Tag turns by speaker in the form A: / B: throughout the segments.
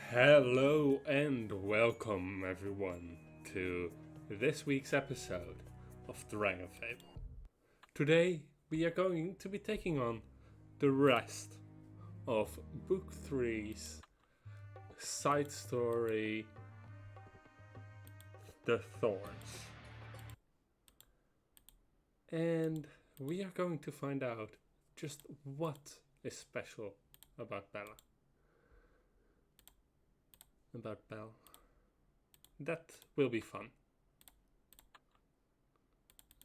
A: Hello and welcome everyone to this week's episode of Dragon Fable. Today we are going to be taking on the rest of Book 3's side story, The Thorns. And we are going to find out just what is special about Belle. That will be fun.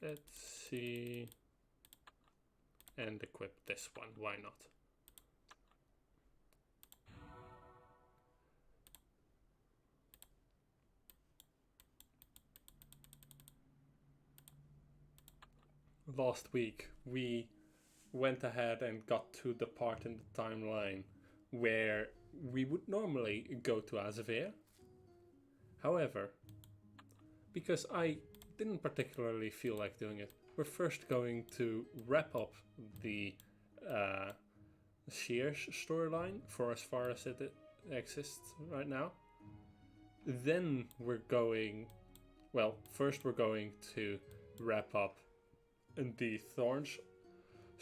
A: Let's see. And equip this one, why not? Last week we went ahead and got to the part in the timeline where we would normally go to Azavir. However, because I didn't particularly feel like doing it, we're first going to wrap up the Shears storyline for as far as it exists right now. Then first we're going to wrap up the Thorns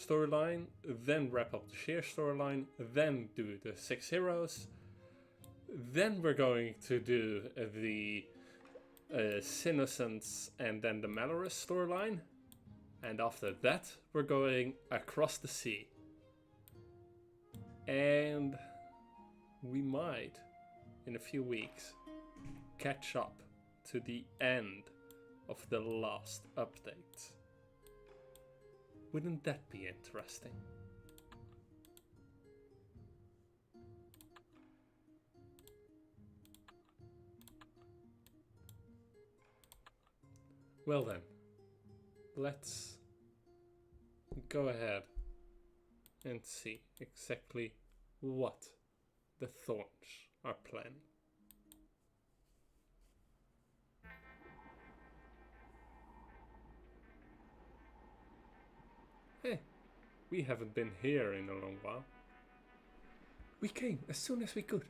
A: storyline, then wrap up the Sheer storyline, then do the 6 heroes, then we're going to do the Sinocence and then the Malorus storyline, and after that we're going across the sea. And we might, in a few weeks, catch up to the end of the last update. Wouldn't that be interesting? Well then, let's go ahead and see exactly what the Thorns are planning. Hey, we haven't been here in a long while. We came as soon as we could.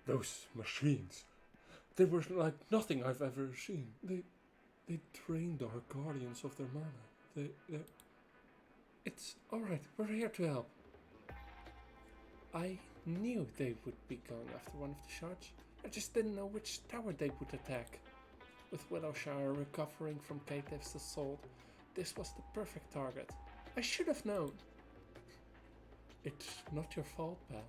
A: Those machines, they were like nothing I've ever seen. They drained our guardians of their mana. It's alright, we're here to help. I knew they would be going after one of the shards. I just didn't know which tower they would attack. With Willowshire recovering from Caitiff's assault, this was the perfect target. I should have known. It's not your fault, pal.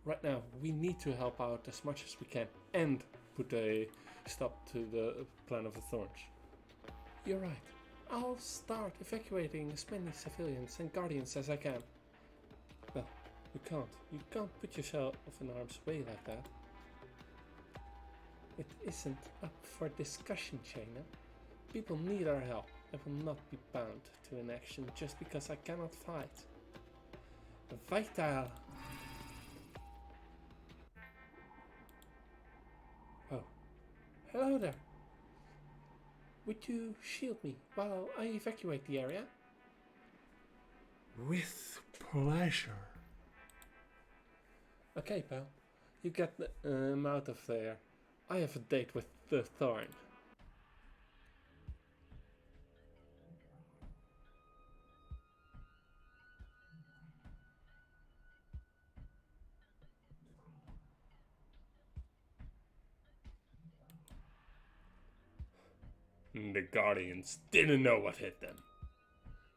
A: Right now, we need to help out as much as we can and put a stop to the plan of the Thorns. You're right. I'll start evacuating as many civilians and guardians as I can. Well, you can't. You can't put yourself in harm's way like that. It isn't up for discussion, Shayna. People need our help. I will not be bound to inaction just because I cannot fight. Vital. Oh. Hello there. Would you shield me while I evacuate the area?
B: With pleasure.
A: Okay, pal. You get him out of there. I have a date with the Thorn. The Guardians didn't know what hit them.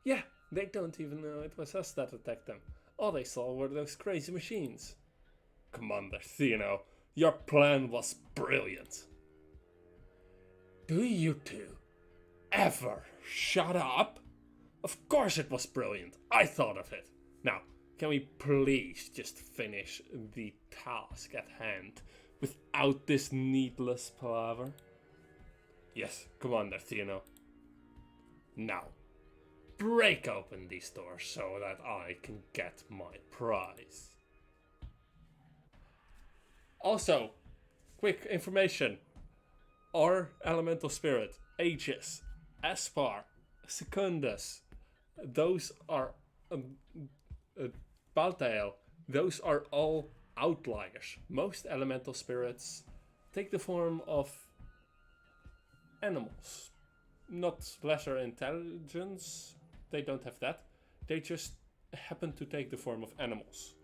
A: Yeah, they don't even know it was us that attacked them. All they saw were those crazy machines. Commander Theno, your plan was brilliant. Do you two ever shut up? Of course it was brilliant. I thought of it. Now, can we please just finish the task at hand without this needless palaver? Yes, Commander Theno. Now, break open these doors so that I can get my prize. Also, quick information. Our elemental spirit, Aegis, Aspar, Secundus, those are Baltael, those are all outliers. Most elemental spirits take the form of animals. Not lesser intelligence, they don't have that. They just happen to take the form of animals.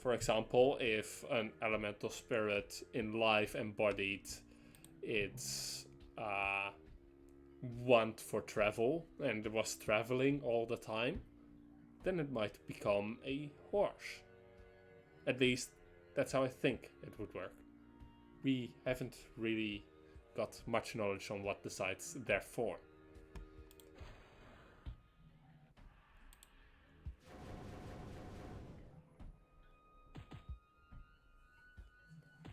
A: For example, if an elemental spirit in life embodied its want for travel and was traveling all the time, then it might become a horse. At least that's how I think it would work. We haven't really got much knowledge on what decides their form.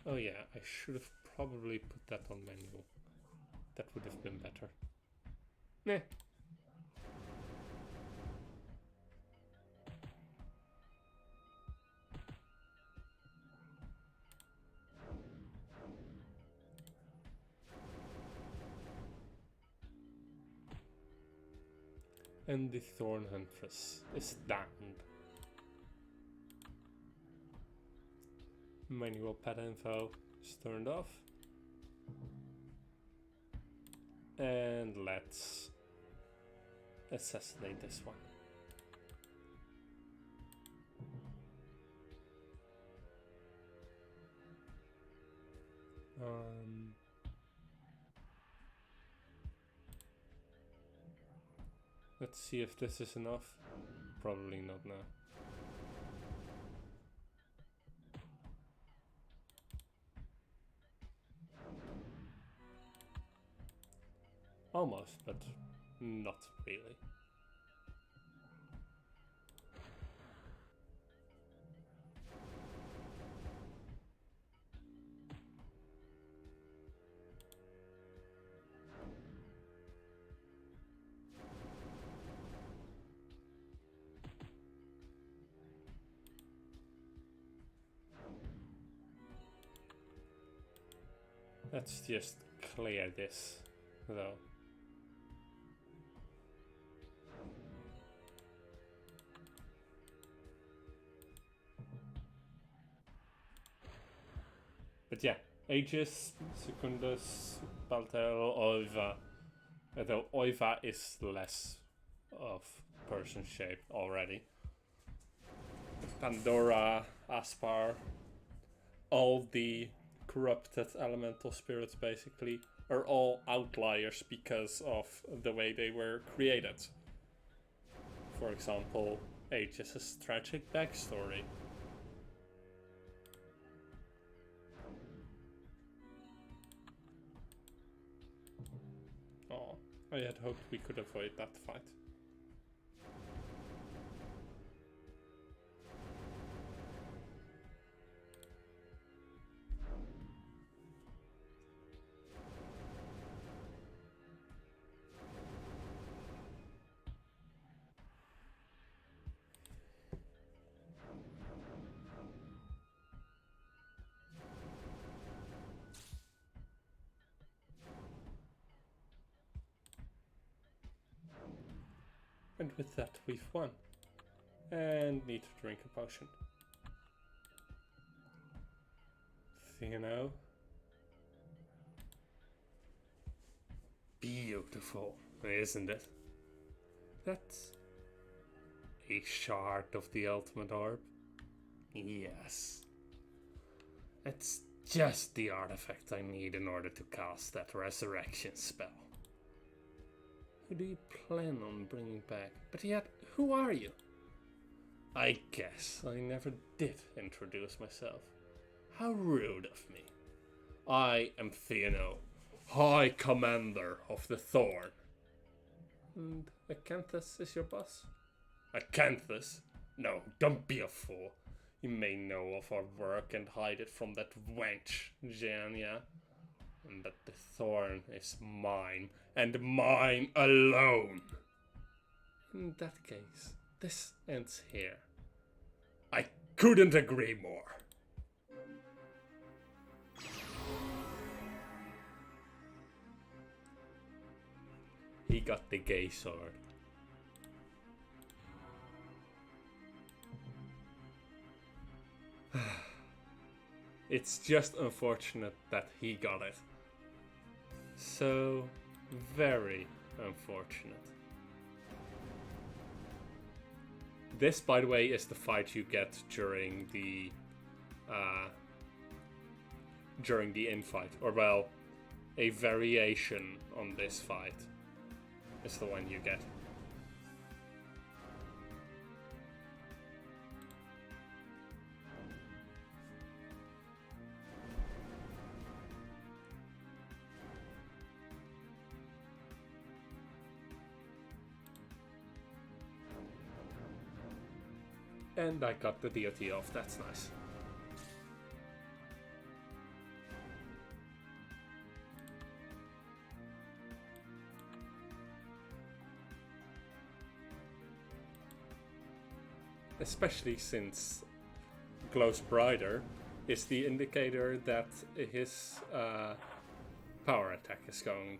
A: Oh yeah, I should have probably put that on manual. That would have been better. Nah. And the Thorn Huntress is downed. Manual pet info is turned off. And let's assassinate this one. Let's see if this is enough. Probably not now. Almost, but not really. Let's just clear this, though. But yeah, Aegis, Secundus, Baltel, Oiva. Although Oiva is less of person shape already. Pandora, Aspar, all the corrupted elemental spirits basically are all outliers because of the way they were created. For example, Aegis' tragic backstory. Oh, I had hoped we could avoid that fight. And with that, we've won. And need to drink a potion. You know? Beautiful, isn't it? That's a shard of the ultimate orb. Yes. It's just the artifact I need in order to cast that resurrection spell. Who do you plan on bringing back? But yet, who are you? I guess I never did introduce myself. How rude of me. I am Theano, High Commander of the Thorn. And Acanthus is your boss? Acanthus? No, don't be a fool. You may know of our work and hide it from that wench, Jania. But the Thorn is mine, and mine alone. In that case, this ends here. I couldn't agree more. He got the gay sword. It's just unfortunate that he got it. So very unfortunate. This, by the way, is the fight you get during the infight, or well, a variation on this fight is the one you get. And I got the DOT off, that's nice. Especially since Glows Brighter is the indicator that his power attack is going.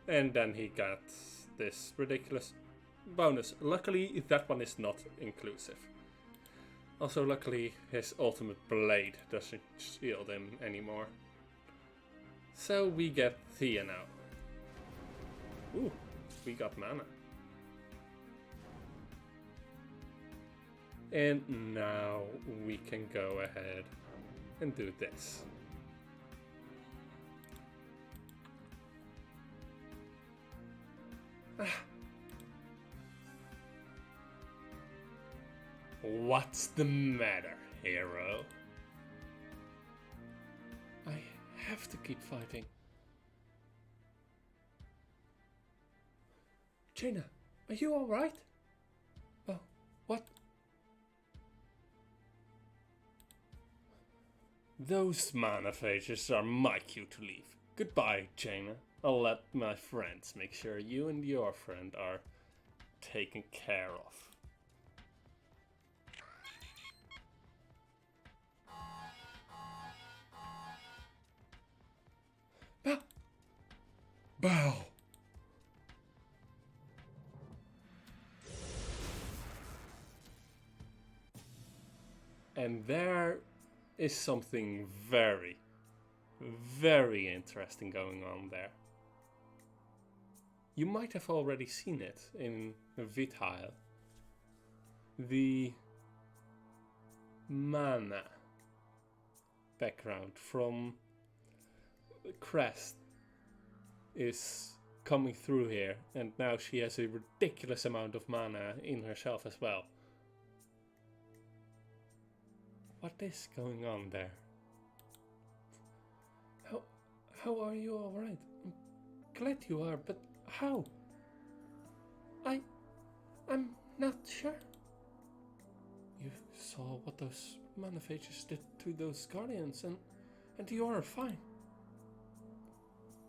A: And then he got this ridiculous bonus. Luckily, that one is not inclusive. Also, luckily, his ultimate blade doesn't shield him anymore. So we get Thea now. Ooh, we got mana. And now we can go ahead and do this. What's the matter, hero? I have to keep fighting. Jaina, are you alright? Oh, what? Those mana phages are my cue to leave. Goodbye, Jaina. I'll let my friends make sure you and your friend are taken care of. Bow! Bow! And there is something very, very interesting going on there. You might have already seen it in Vithyle. The mana background from Crest is coming through here, and now she has a ridiculous amount of mana in herself as well. What is going on there? How are you alright? I'm glad you are, but how? I'm not sure. You saw what those mana phages did to those guardians, and you are fine.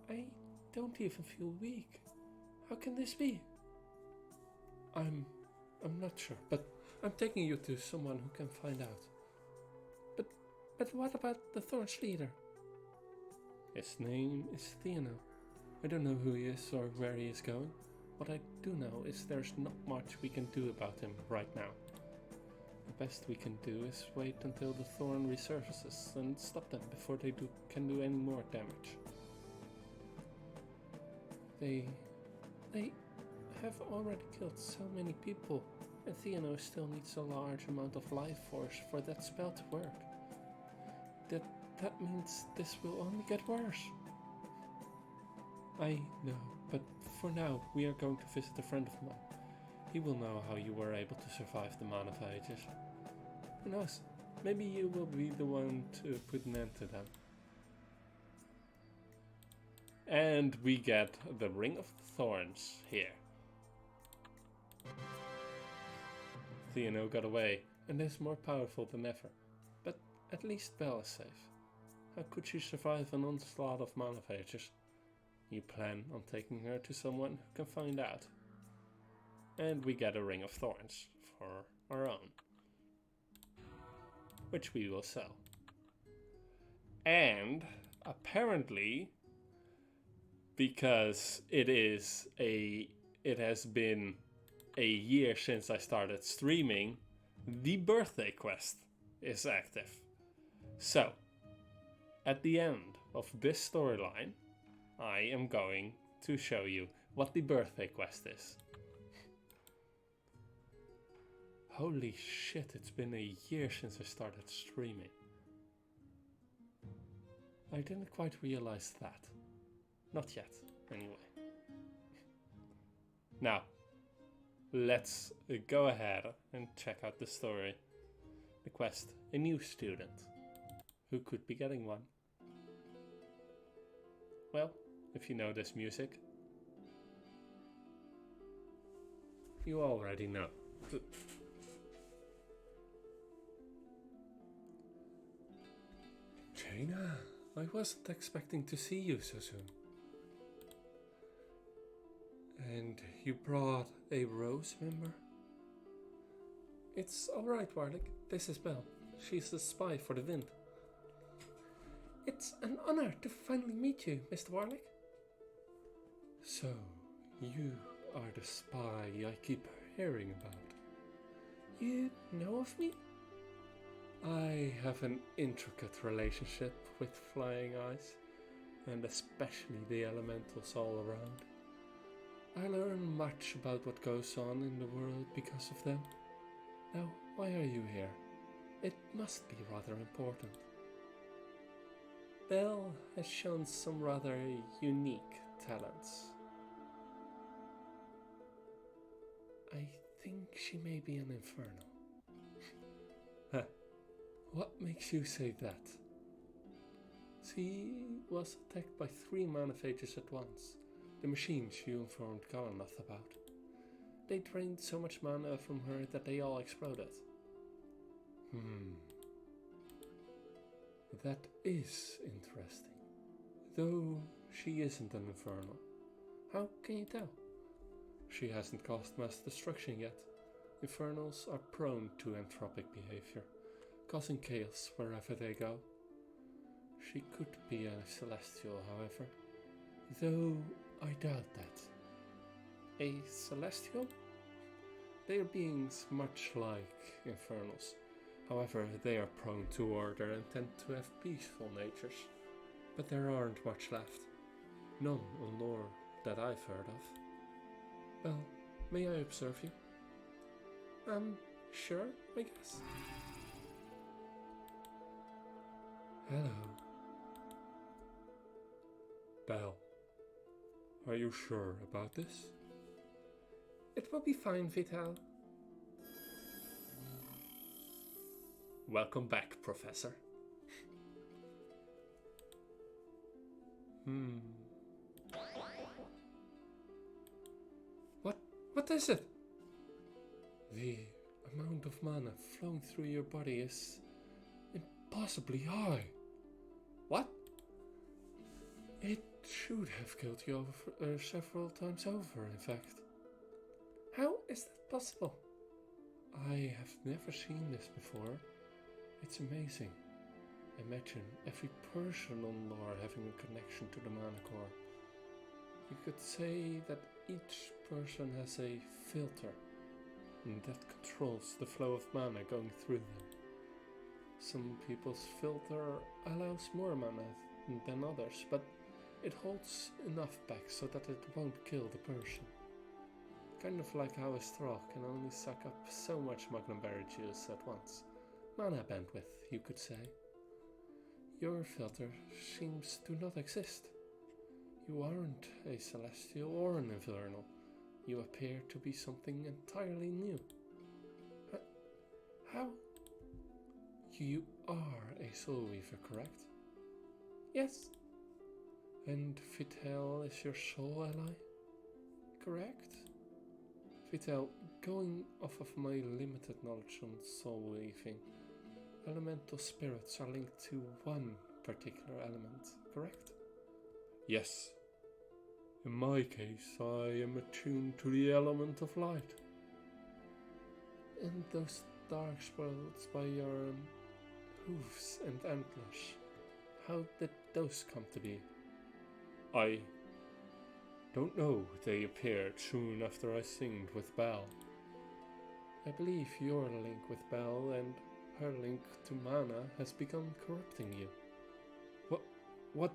A: I don't even feel weak. How can this be? I'm not sure, but I'm taking you to someone who can find out. But what about the Thorns leader? His name is Theano. I don't know who he is or where he is going. What I do know is there's not much we can do about him right now. The best we can do is wait until the Thorn resurfaces and stop them before they can do any more damage. They have already killed so many people, and Theano still needs a large amount of life force for that spell to work. That means this will only get worse. I know, but for now we are going to visit a friend of mine. He will know how you were able to survive the mana phages. Who knows, maybe you will be the one to put an end to them. And we get the Ring of Thorns here. Theano got away and is more powerful than ever, but at least Belle is safe. How could she survive an onslaught of mana phages? You plan on taking her to someone who can find out. And we get a Ring of Thorns for our own, which we will sell. And apparently, because it has been a year since I started streaming, the birthday quest is active. So, at the end of this storyline, I am going to show you what the birthday quest is. Holy shit, it's been a year since I started streaming. I didn't quite realize that. Not yet, anyway. Now, let's go ahead and check out the story. The quest, a new student. Who could be getting one? Well, if you know this music, you already know. Jaina, I wasn't expecting to see you so soon. And you brought a rose, remember? It's alright, Warlick. This is Belle. She's the spy for the wind. It's an honor to finally meet you, Mr. Warlick. So, you are the spy I keep hearing about. You know of me? I have an intricate relationship with flying eyes, and especially the elementals all around. I learn much about what goes on in the world because of them. Now, why are you here? It must be rather important. Belle has shown some rather unique talents. I think she may be an infernal. What makes you say that? She was attacked by 3 manophages at once, the machines you informed Galanath about. They drained so much mana from her that they all exploded. That is interesting. Though she isn't an infernal. How can you tell? She hasn't caused mass destruction yet. Infernals are prone to entropic behavior, causing chaos wherever they go. She could be a celestial, however, though I doubt that. A celestial? They are beings much like infernals. However, they are prone to order and tend to have peaceful natures. But there aren't much left. None on lore that I've heard of. Well, may I observe you? Sure, I guess. Hello. Belle, are you sure about this? It will be fine, Vital. Welcome back, Professor. What is it? The amount of mana flowing through your body is impossibly high. What? It should have killed you several times over, in fact. How is that possible? I have never seen this before. It's amazing. Imagine every person on lore having a connection to the mana core. You could say that each person has a filter, and that controls the flow of mana going through them. Some people's filter allows more mana than others, but it holds enough back so that it won't kill the person. Kind of like how a straw can only suck up so much Magnumberry juice at once. Mana bandwidth, you could say. Your filter seems to not exist. You aren't a celestial or an infernal. You appear to be something entirely new. How? You are a soul weaver, correct? Yes. And Vital is your soul ally? Correct? Vital, going off of my limited knowledge on soul weaving, elemental spirits are linked to one particular element, correct? Yes. In my case, I am attuned to the element of light. And those dark spots by your hooves and antlers, how did those come to be? I don't know. They appeared soon after I synced with Belle. I believe your link with Belle and Her link to mana has begun corrupting you. What? What?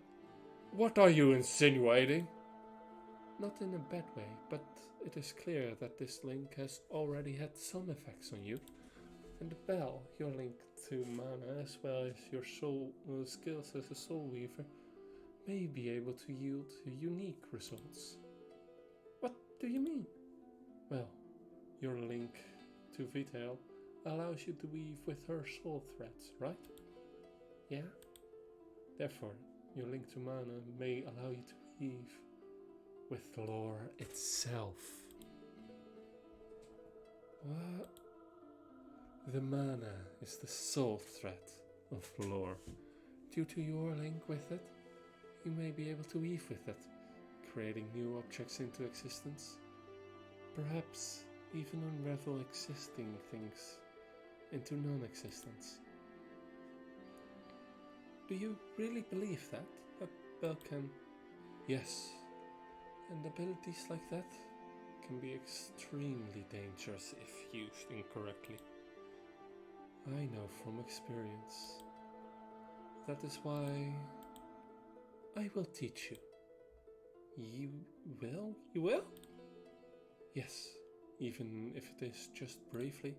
A: What are you insinuating? Not in a bad way, but it is clear that this link has already had some effects on you. And the bell, your link to mana, as well as your soul skills as a soul weaver, may be able to yield unique results. What do you mean? Well, your link to Vital allows you to weave with her soul threads, right? Yeah? Therefore, your link to mana may allow you to weave with lore itself. What? The mana is the soul thread of lore. Due to your link with it, you may be able to weave with it, creating new objects into existence. Perhaps even unravel existing things into non-existence. Do you really believe that? A bell can... Yes. And abilities like that can be extremely dangerous if used incorrectly. I know from experience. That is why I will teach you. You will? You will? Yes, even if it is just briefly.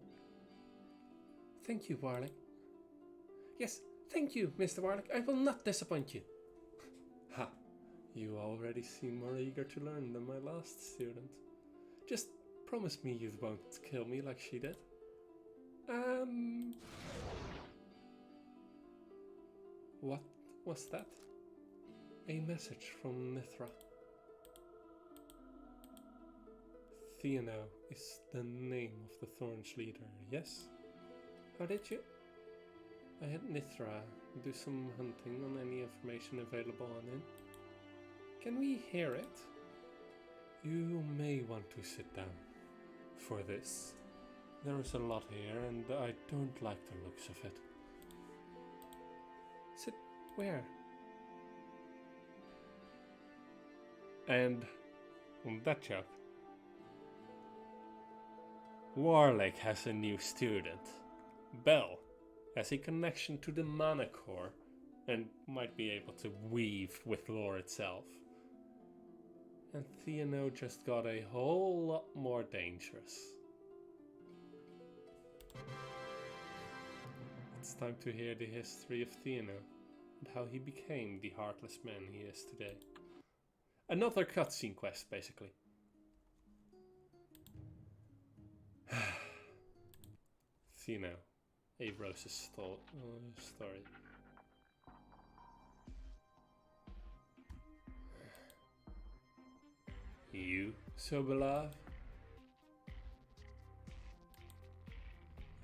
A: Thank you, Warlick. Yes, thank you, Mr. Warlick. I will not disappoint you. Ha! You already seem more eager to learn than my last student. Just promise me you won't kill me like she did. What was that? A message from Nithra. Theano is the name of the Thorns leader, yes? How did you? I had Nithra do some hunting on any information available on him. Can we hear it? You may want to sit down for this. There is a lot here and I don't like the looks of it. Sit where? And on that joke, Warlick has a new student. Bell has a connection to the mana core and might be able to weave with lore itself. And Theano just got a whole lot more dangerous. It's time to hear the history of Theano and how he became the heartless man he is today. Another cutscene quest, basically. Theano, a Rose's story. You, so beloved?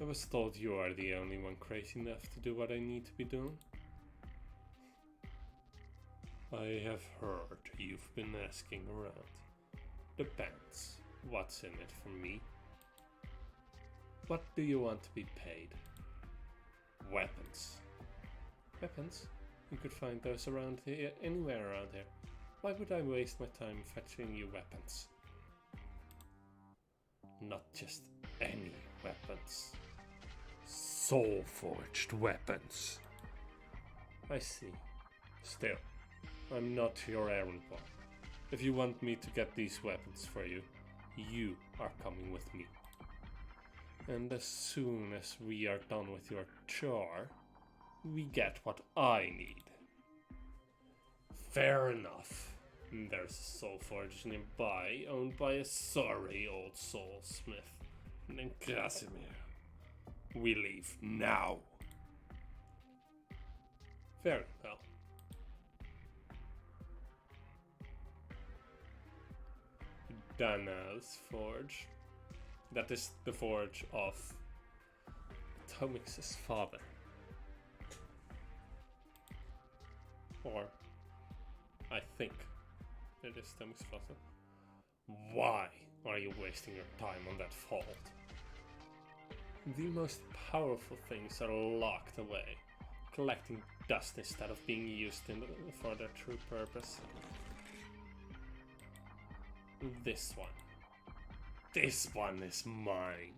A: I was told you are the only one crazy enough to do what I need to be doing. I have heard you've been asking around. Depends. What's in it for me? What do you want to be paid? Weapons. Weapons? You could find those around here, anywhere around here. Why would I waste my time fetching you weapons? Not just any weapons. Soul-forged weapons. I see. Still, I'm not your errand boy. If you want me to get these weapons for you, you are coming with me. And as soon as we are done with your chore, we get what I need. Fair enough. There's a soul forge nearby, owned by a sorry old soulsmith named Casimir. We leave now. Very well. Dana's forge. That is the forge of Tomix's father. Or, I think it is Tomix's father. Why are you wasting your time on that fault? The most powerful things are locked away, collecting dust instead of being used for their true purpose. This one is mine.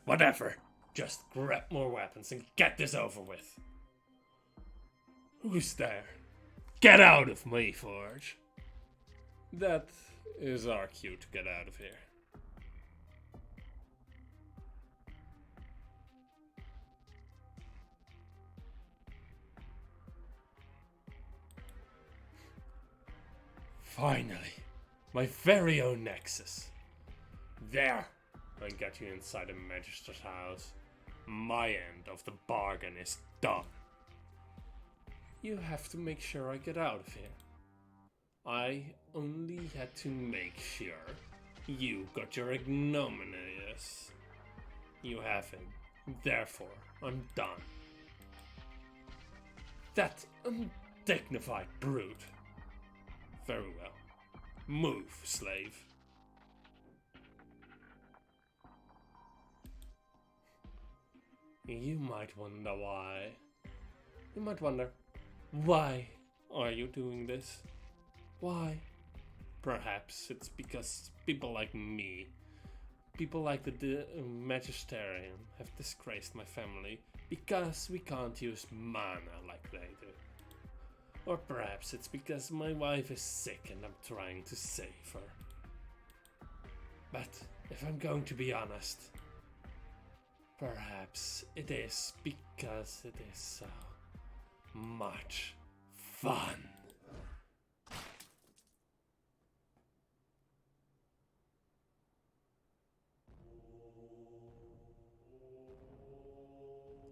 A: Whatever. Just grab more weapons and get this over with. Who's there? Get out of my forge. That is our cue to get out of here. Finally, my very own Nexus. There, I get you inside the Magistrate's house. My end of the bargain is done. You have to make sure I get out of here. I only had to make sure you got your ignominious. You haven't. Therefore, I'm done. That undignified brute. Very well. Move, slave. You might wonder why. You might wonder, why are you doing this? Why? Perhaps it's because people like me, people like the Magisterium, have disgraced my family because we can't use mana like they do. Or perhaps it's because my wife is sick and I'm trying to save her. But if I'm going to be honest, perhaps it is because it is so much fun.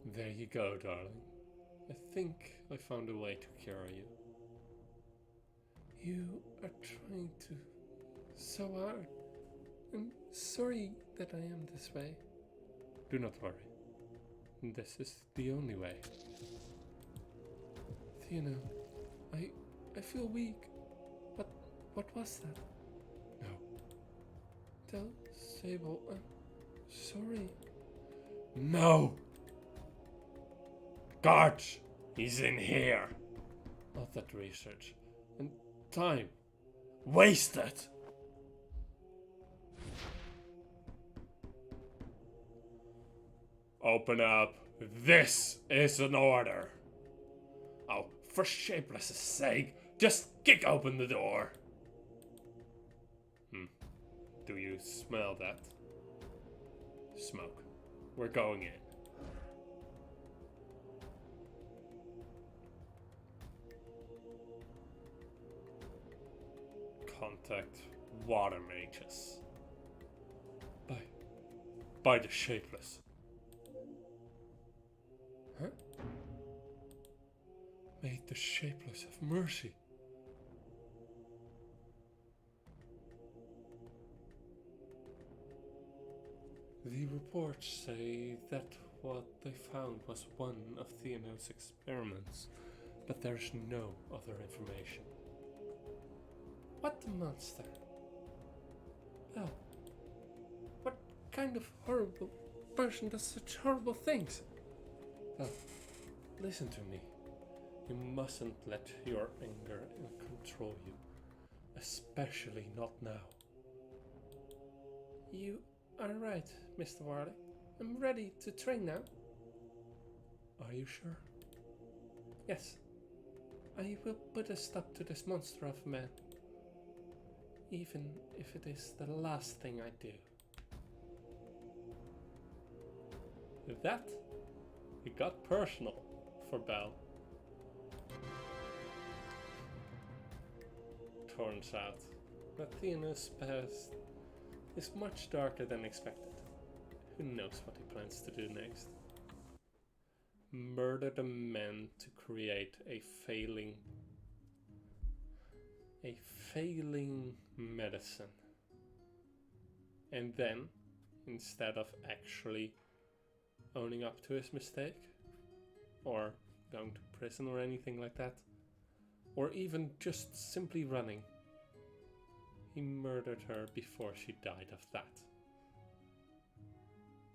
A: There you go, darling. I think I found a way to cure you. You are trying to so hard. I'm sorry that I am this way. Do not worry. This is the only way. Theano, I feel weak. What was that? No. Tell Sable I'm sorry. No! Guards! He's in here! All that research and time wasted! Open up. This is an order. Oh, for Shapeless's sake, just kick open the door. Do you smell that? Smoke. We're going in. Contact water mages. By the Shapeless. Huh? May the Shapeless have mercy. The reports say that what they found was one of Theano's experiments, but there's no other information. What monster? Oh, what kind of horrible person does such horrible things? Oh, listen to me. You mustn't let your anger control you, especially not now. You are right, Mr. Warley. I'm ready to train now. Are you sure? Yes. I will put a stop to this monster of a man, even if it is the last thing I do. With that, it got personal for Belle. Turns out that Theano's past is much darker than expected. Who knows what he plans to do next? Murder the men to create a failing medicine. And then, instead of actually owning up to his mistake, or going to prison or anything like that, or even just simply running, he murdered her before she died of that.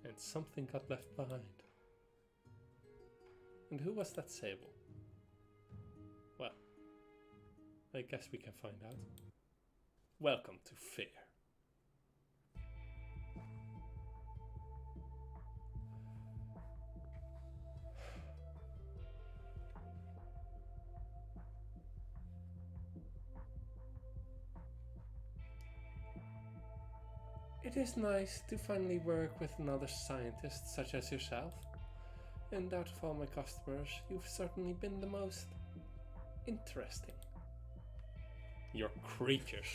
A: And something got left behind. And who was that Sable? Well, I guess we can find out. Welcome to Fear. It is nice to finally work with another scientist such as yourself. And out of all my customers, you've certainly been the most interesting. Your creatures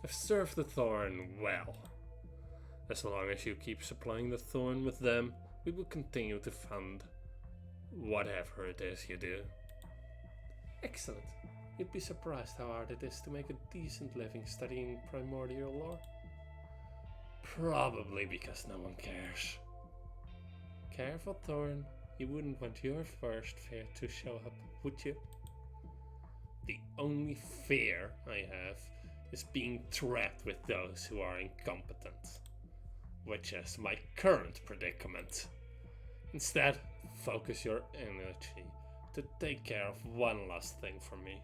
A: have served the Thorn well. As long as you keep supplying the Thorn with them, we will continue to fund whatever it is you do. Excellent. You'd be surprised how hard it is to make a decent living studying primordial lore. Probably because no one cares. Careful, Thorn. You wouldn't want your first fear to show up, would you? The only fear I have is being trapped with those who are incompetent, which is my current predicament. Instead, focus your energy to take care of one last thing for me.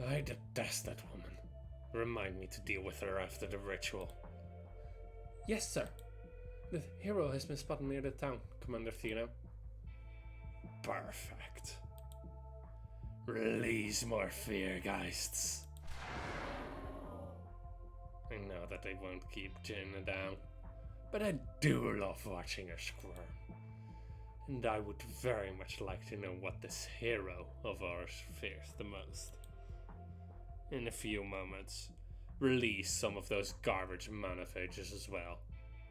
A: I detest that woman. Remind me to deal with her after the ritual. Yes, sir. The hero has been spotted near the town, Commander Thino. Perfect. Release more feargeists. I know that they won't keep Jinna down, but I do love watching her squirm. And I would very much like to know what this hero of ours fears the most. In a few moments, release some of those garbage manophages as well.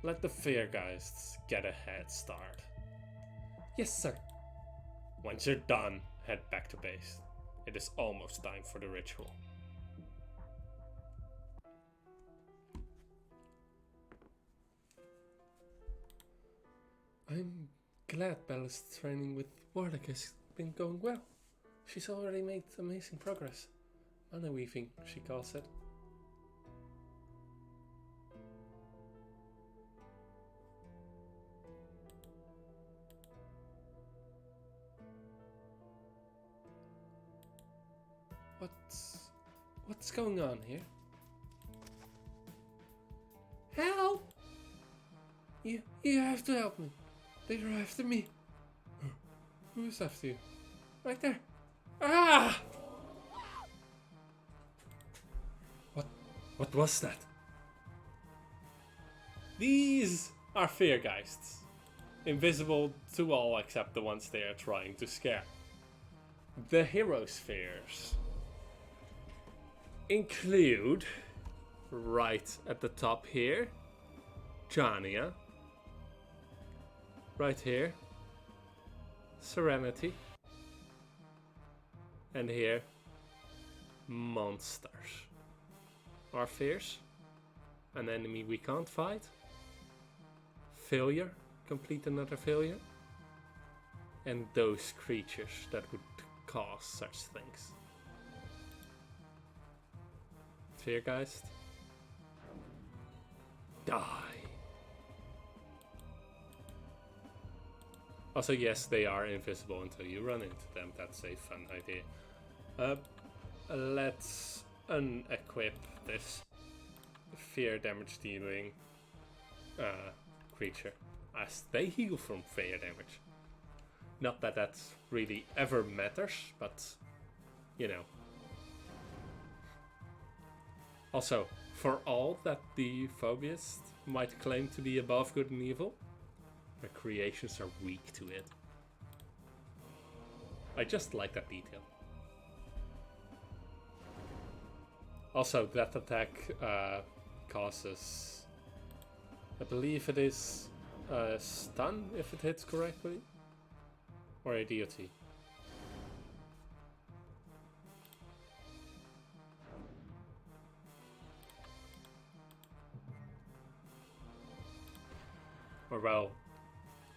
A: Let the feargeists get a head start. Yes, sir. Once you're done, head back to base. It is almost time for the ritual. I'm glad Bella's training with Warlock has been going well. She's already made amazing progress. Mana weaving, she calls it. What's going on here? Help! You have to help me. They're after me. Who's after you? Right there. Ah! What was that? These are feargeists. Invisible to all except the ones they are trying to scare. The hero's fears include, right at the top here, Jania. Right here, Serenity. And here, monsters. Our fears, an enemy we can't fight, failure, complete another failure, and those creatures that would cause such things. Feargeist, die. Also, yes, they are invisible until you run into them. That's a fun idea. Let's unequip this fear damage dealing creature as they heal from fear damage. Not that that really ever matters, but you know. Also, for all that the Phobiast might claim to be above good and evil, the creations are weak to it. I just like that detail. Also, that attack causes, I believe it is a stun if it hits correctly, or a DOT. Or well,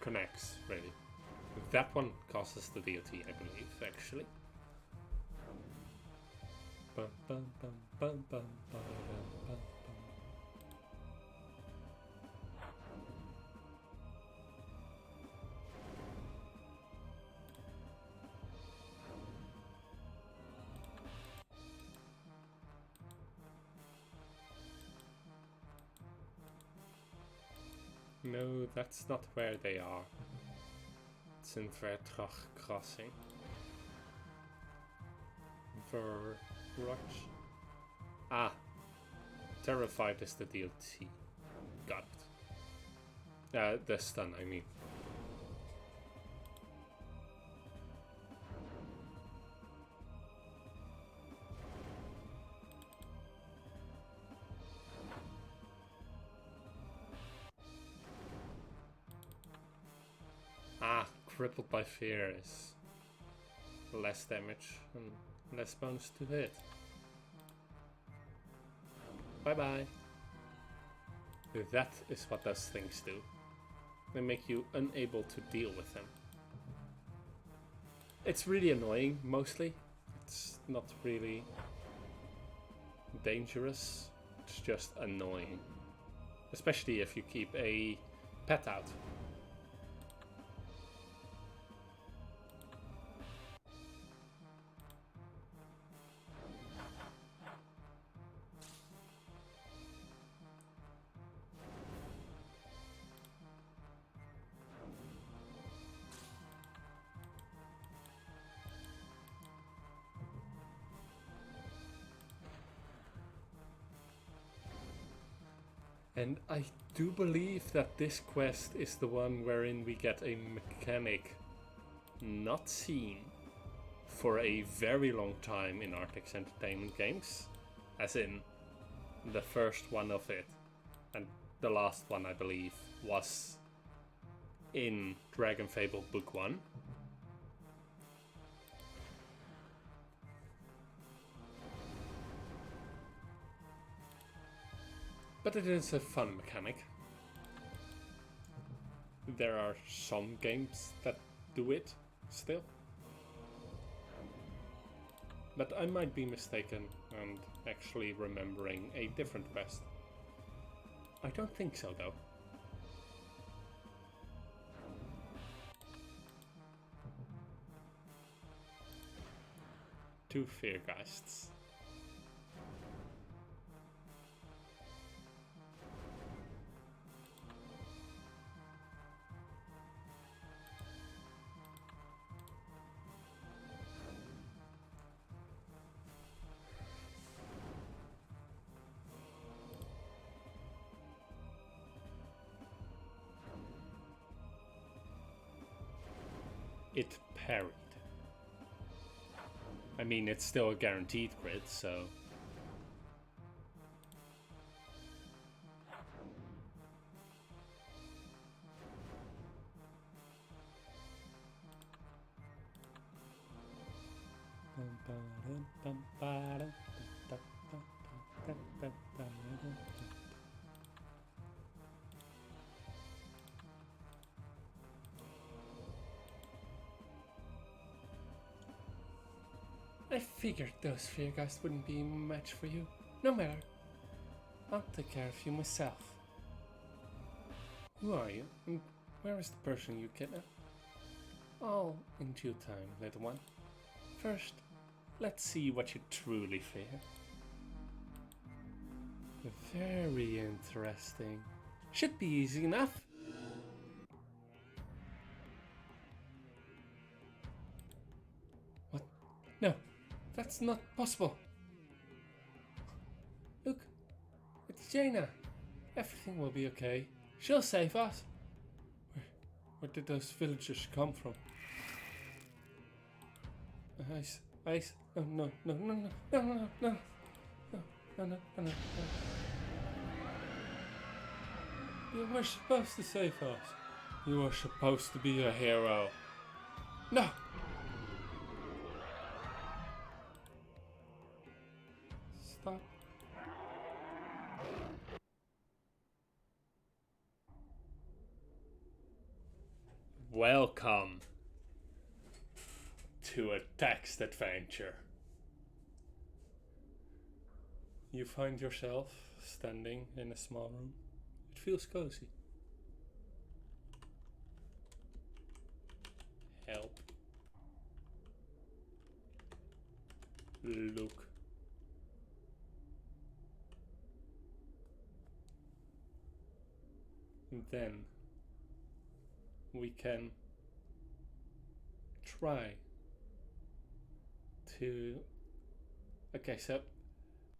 A: connects really. That one causes the DOT, I believe, actually. Bum, bum, bum, bum, bum, bum, bum, No, that's not where they are. It's quests in Vertrag Crossing. Verroch. Ah, Terrified is the DLC. Got it. The stun, I mean. Ah, Crippled by Fear is less damage and less bonus to hit. Bye bye. That is what those things do. They make you unable to deal with them. It's really annoying, mostly. It's not really dangerous. It's just annoying. Especially if you keep a pet out. And I do believe that this quest is the one wherein we get a mechanic not seen for a very long time in Artix Entertainment games. As in, the first one of it. And the last one, I believe, was in Dragon Fable Book 1. But it is a fun mechanic. There are some games that do it still. But I might be mistaken and actually remembering a different quest. I don't think so though. Two Feargeists. It parried. I mean, it's still a guaranteed crit, so... I figured those Feargeists wouldn't be a match for you. No matter. I'll take care of you myself. Who are you? And where is the person you kidnapped? All in due time, little one. First, let's see what you truly fear. Very interesting. Should be easy enough. What? No. That's not possible. Look, it's Jaina. Everything will be okay. She'll save us. Where did those villagers come from? Ice. Oh, no. You were supposed to save us. You were supposed to be a hero. No! Stop. Welcome to a text adventure. You find yourself standing in a small room. It feels cozy. Help. Look. Then we can try to... Okay, so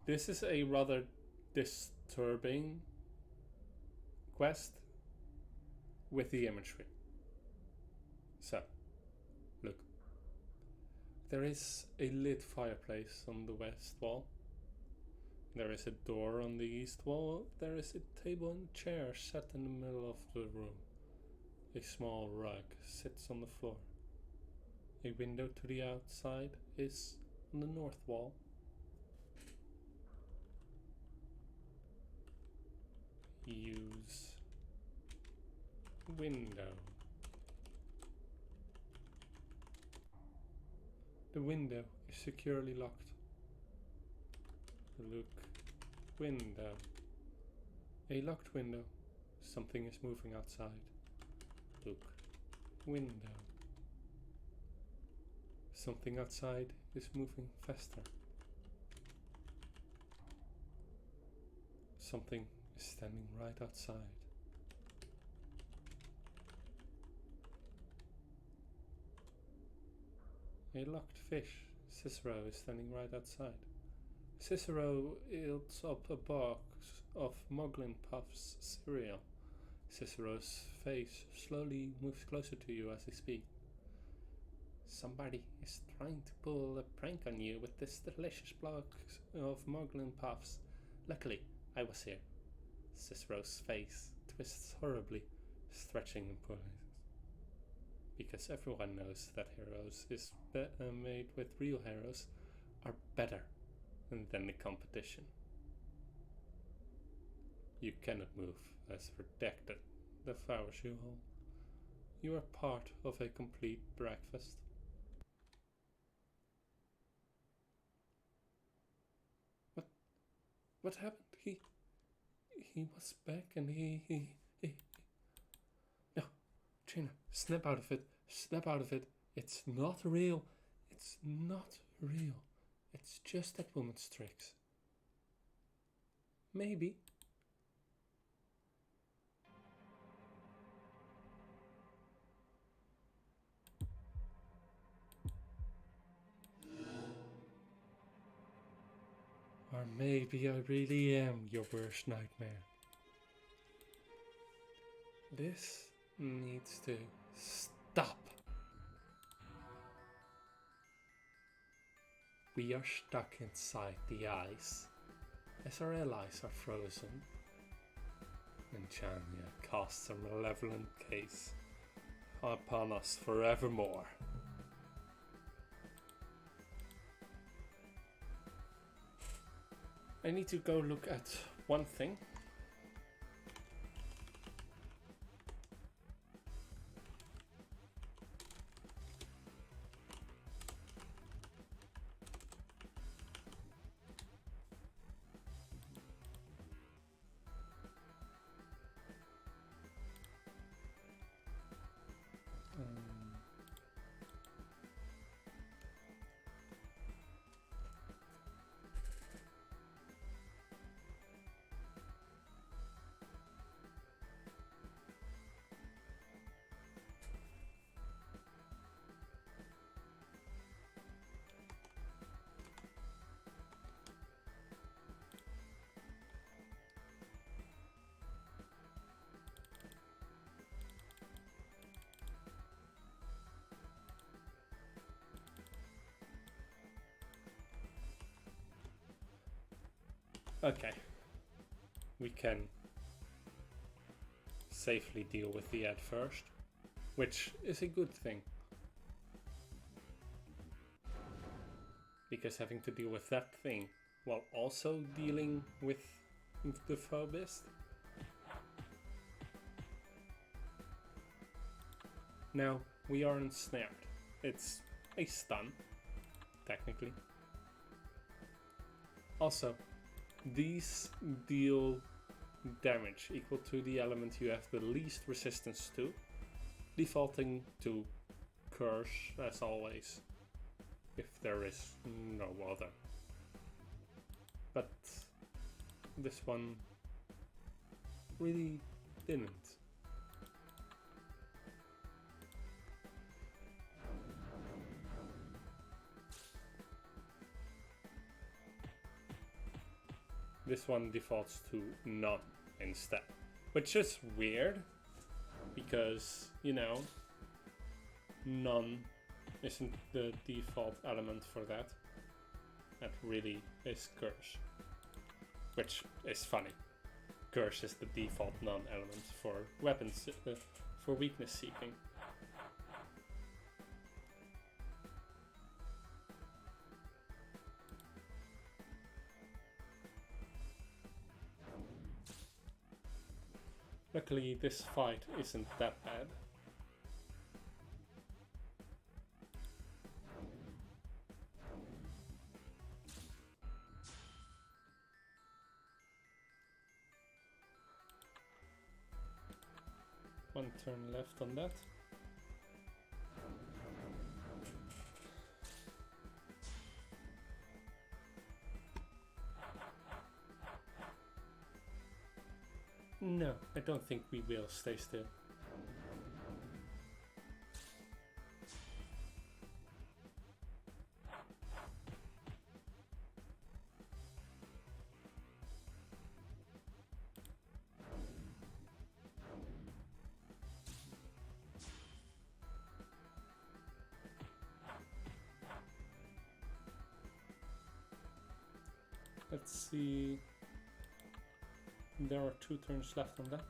A: this is a rather disturbing quest with the imagery. So, look. There is a lit fireplace on the west wall. There is a door on the east wall. There is a table and chair set in the middle of the room. A small rug sits on the floor. A window to the outside is on the north wall. Use window. The window is securely locked. Look, window. A locked window. Something is moving outside. Look, window. Something outside is moving faster. Something is standing right outside. A locked fish. Cicero is standing right outside. Cicero eats up a box of Moglin Puffs cereal. Cicero's face slowly moves closer to you as he speaks. Somebody is trying to pull a prank on you with this delicious block of Moglin Puffs. Luckily, I was here. Cicero's face twists horribly, stretching and pulling. Because everyone knows that heroes is made with real heroes are better than the competition. You cannot move as protected devours you all. You are part of a complete breakfast. What happened? He was back and he... No, Trina, snap out of it. Snap out of it. It's not real. It's not real. It's just that woman's tricks. Maybe. Or maybe I really am your worst nightmare. This needs to stop. We are stuck inside the ice, as our allies are frozen, and Chania casts a malevolent gaze upon us forevermore. I need to go look at one thing. Okay, we can safely deal with the ad first, which is a good thing. Because having to deal with that thing while also dealing with the phobist. Now, we are ensnared. It's a stun, technically. Also, these deal damage equal to the element you have the least resistance to, defaulting to curse as always, if there is no other. But this one really didn't. this one defaults to none instead. Which is weird, because, you know, none isn't the default element for that. That really is curse. Which is funny. Curse is the default none element for weapons, for weakness seeking. Luckily, this fight isn't that bad. One turn left on that. No, I don't think we will stay still. Let's see. There are 2 turns left on that.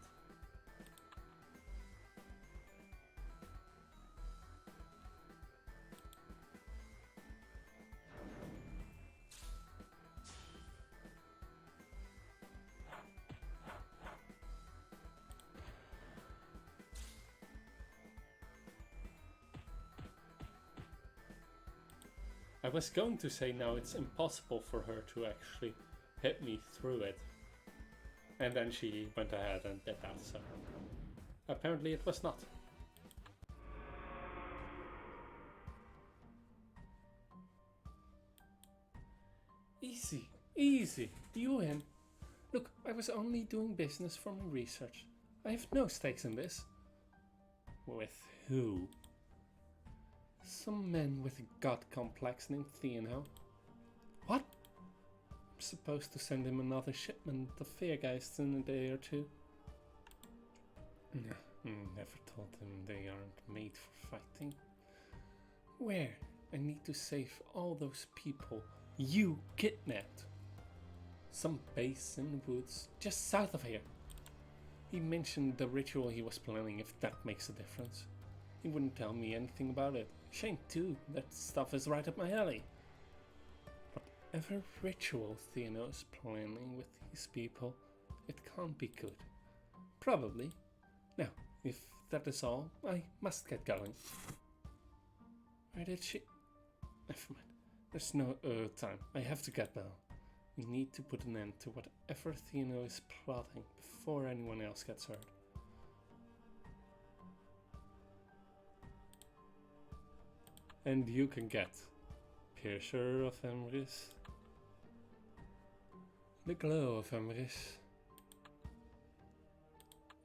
A: I was going to say now it's impossible for her to actually hit me through it. And then she went ahead and did that, so apparently it was not. Easy, easy, you win. Look, I was only doing business for my research. I have no stakes in this. With who? Some man with a god complex named Theano. What? I'm supposed to send him another shipment of Feargeists in a day or two. Never told them they aren't made for fighting. Where? I need to save all those people you kidnapped. Some base in the woods just south of here. He mentioned the ritual he was planning, if that makes a difference. He wouldn't tell me anything about it. Shame too, that stuff is right up my alley. Whatever ritual Theano is planning with these people, it can't be good. Probably. Now, if that is all, I must get going. Where did she... Never mind. There's no time. I have to get now. We need to put an end to whatever Theano is plotting before anyone else gets hurt. And you can get Piercer of Emrys, the Glow of Emrys,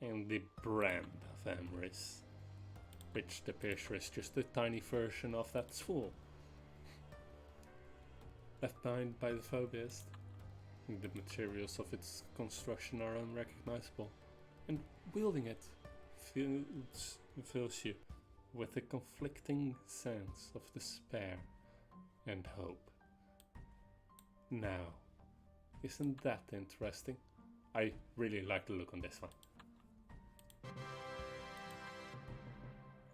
A: and the Brand of Emrys, which the Piercer is just a tiny version of that tool. Left behind by the Phobist, the materials of its construction are unrecognizable, and wielding it fills you with a conflicting sense of despair and hope. Now, isn't that interesting? I really like the look on this one.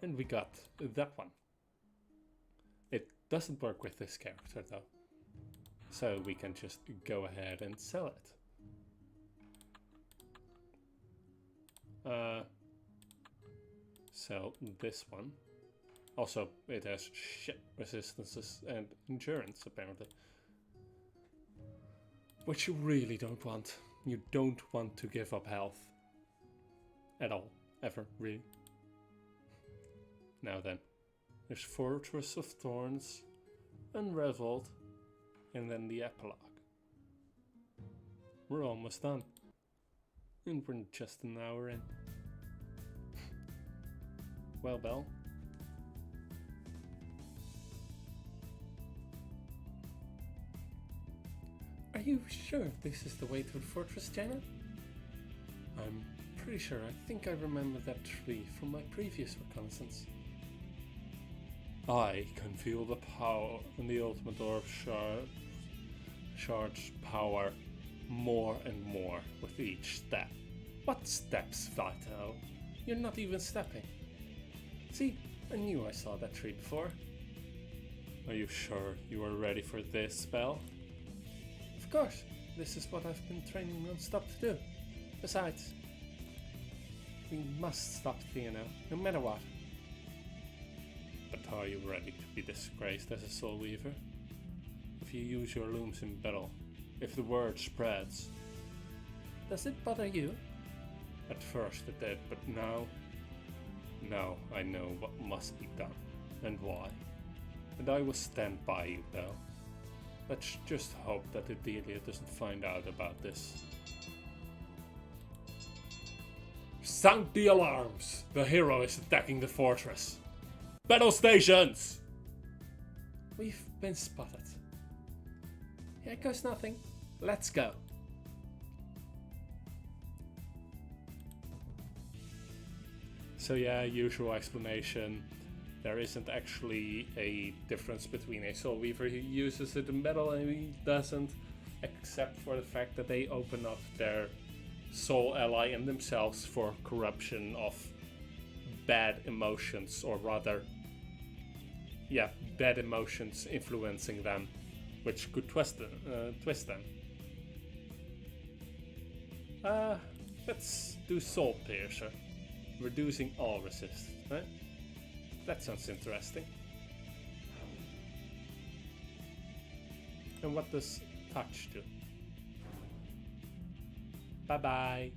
A: And we got that one. It doesn't work with this character though, so we can just go ahead and sell it. Sell this one. Also, it has shit resistances and endurance, apparently. Which you really don't want. You don't want to give up health. At all. Ever, really. Now then. There's Fortress of Thorns, Unraveled, and then the epilogue. We're almost done. And we're just an hour in. Well, Belle. Are you sure this is the way to the fortress, Jaina? I'm pretty sure. I think I remember that tree from my previous reconnaissance. I can feel the power in the ultimate orb charge power more and more with each step. What steps, Vito? You're not even stepping. See, I knew I saw that tree before. Are you sure you are ready for this spell? Of course, this is what I've been training non-stop to do. Besides, we must stop Theano, no matter what. But are you ready to be disgraced as a Soul Weaver? If you use your looms in battle, if the word spreads. Does it bother you? At first it did, but now I know what must be done, and why. And I will stand by you, though. Let's just hope that Adelia doesn't find out about this. Sound the alarms! The hero is attacking the fortress. Battle stations! We've been spotted. Here goes nothing. Let's go. So yeah, usual explanation. There isn't actually a difference between a Soul Weaver who uses it in battle and who doesn't, except for the fact that they open up their soul ally and themselves for corruption of bad emotions, or rather, yeah, bad emotions influencing them, which could twist them. Let's do Soul Piercer. Reducing all resistance, right? That sounds interesting. And what does touch do? Bye-bye.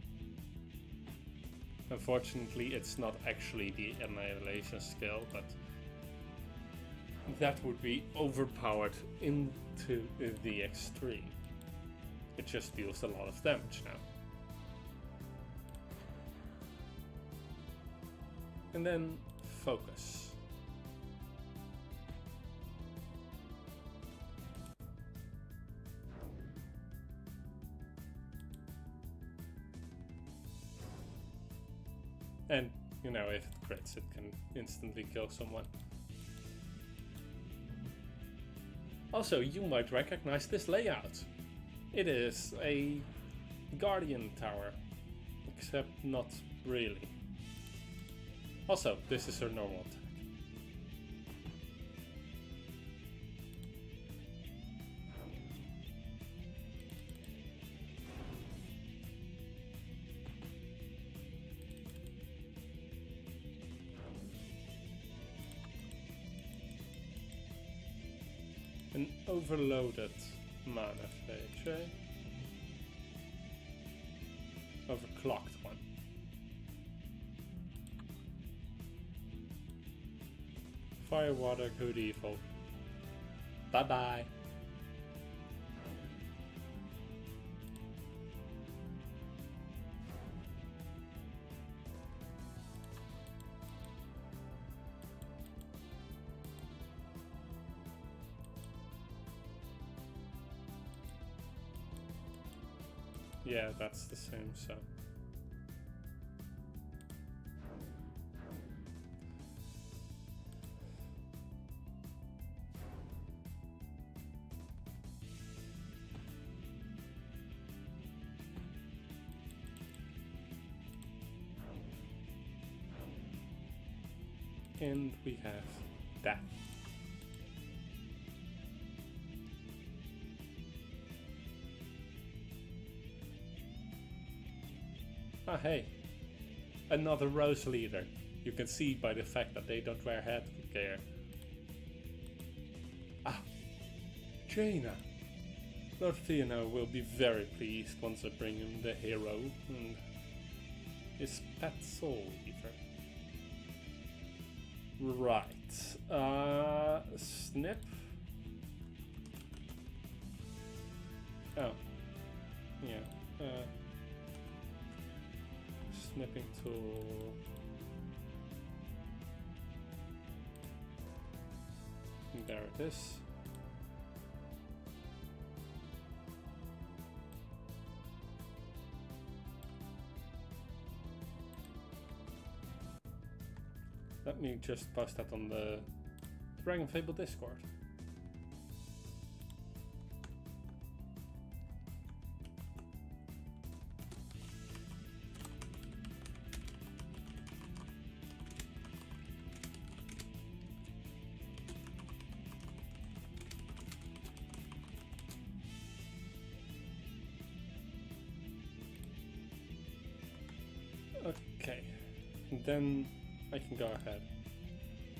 A: Unfortunately, it's not actually the annihilation skill, but that would be overpowered into the extreme. It just deals a lot of damage now. And then focus. And, you know, if it crits, it can instantly kill someone. Also, you might recognize this layout. It is a Guardian Tower, except not really. Also, this is her normal attack. An overloaded mana phase, right? Overclocked one. Fire, water, good, evil. Bye bye. Yeah, that's the same, so. And we have that. Ah, hey, another Rose Leader. You can see by the fact that they don't wear headgear. Ah, Jaina. Lord Theano will be very pleased once I bring him the hero and his pet Soul Weaver. Right. Snip. Oh. Yeah. Snipping tool. And there it is. Let me just post that on the Dragon Fable Discord. Okay, then I can go ahead.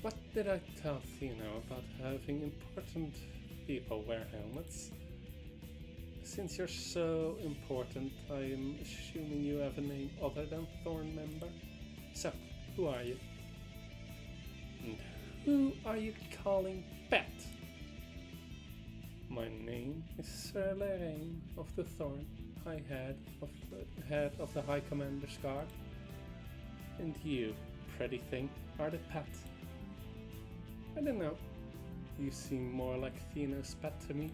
A: What did I tell Thena about having important people wear helmets? Since you're so important, I'm assuming you have a name other than Thorn member. So, who are you? And who are you calling Pet? My name is Sir Lorraine of the Thorn, head of the High Commander's Guard. And you, pretty thing, are the pet. I don't know. You seem more like Thena's pet to me.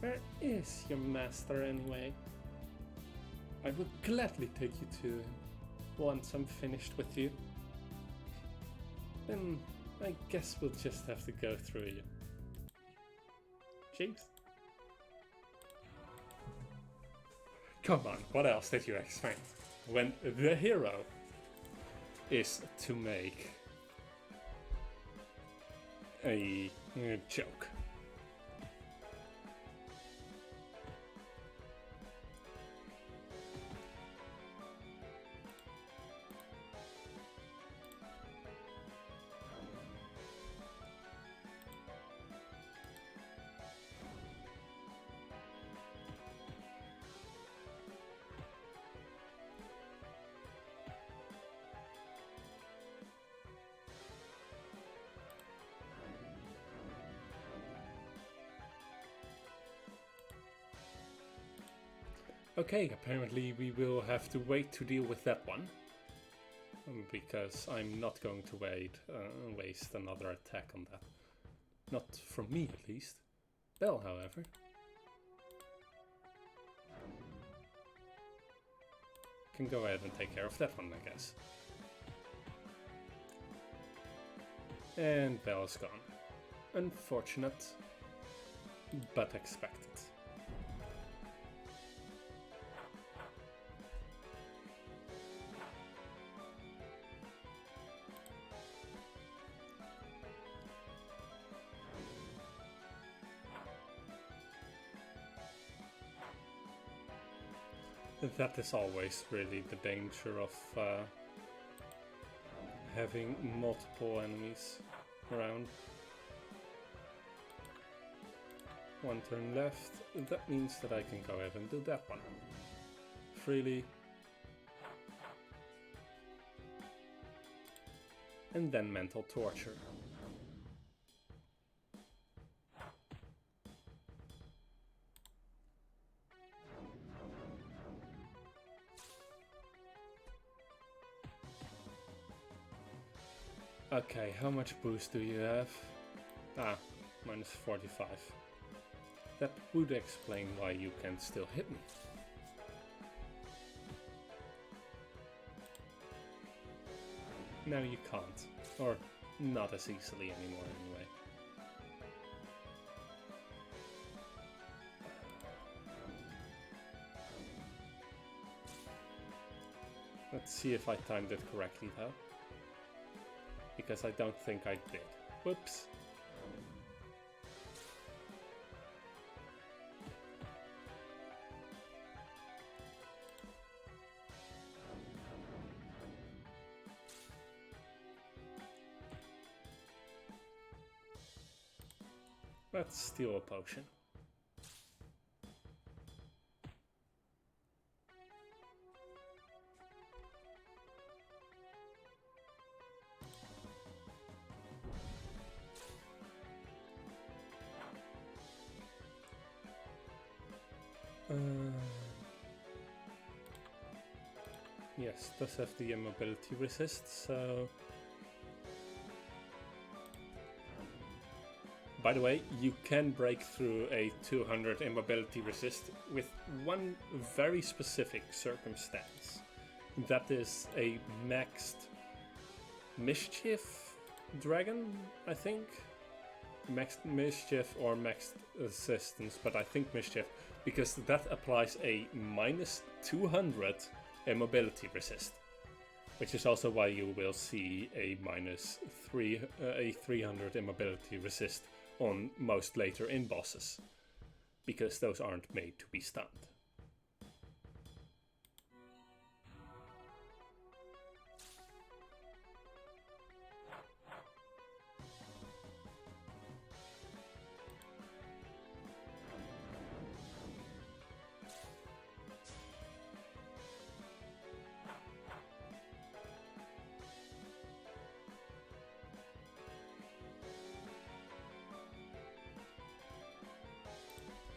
A: Where is your master anyway? I would gladly take you to him once I'm finished with you. Then I guess we'll just have to go through you. Jinx? Come on, what else did you expect? When the hero is to make a joke. Okay, apparently we will have to wait to deal with that one. Because I'm not going to waste another attack on that. Not from me, at least. Bell, however. Can go ahead and take care of that one, I guess. And Bell is gone. Unfortunate, but expected. That is always really the danger of having multiple enemies around. One turn left, that means that I can go ahead and do that one freely. And then mental torture. Okay, how much boost do you have? Ah, minus 45. That would explain why you can still hit me. Now you can't. Or not as easily anymore anyway. Let's see if I timed it correctly though. Because I don't think I did. Whoops. Let's steal a potion. Yes, does have the immobility resist, so... By the way, you can break through a 200 immobility resist with one very specific circumstance. That is a maxed Mischief Dragon, I think. Max Mischief or Max Assistance, but I think Mischief, because that applies a minus 200 immobility resist, which is also why you will see a minus 300 immobility resist on most later in bosses, because those aren't made to be stunned.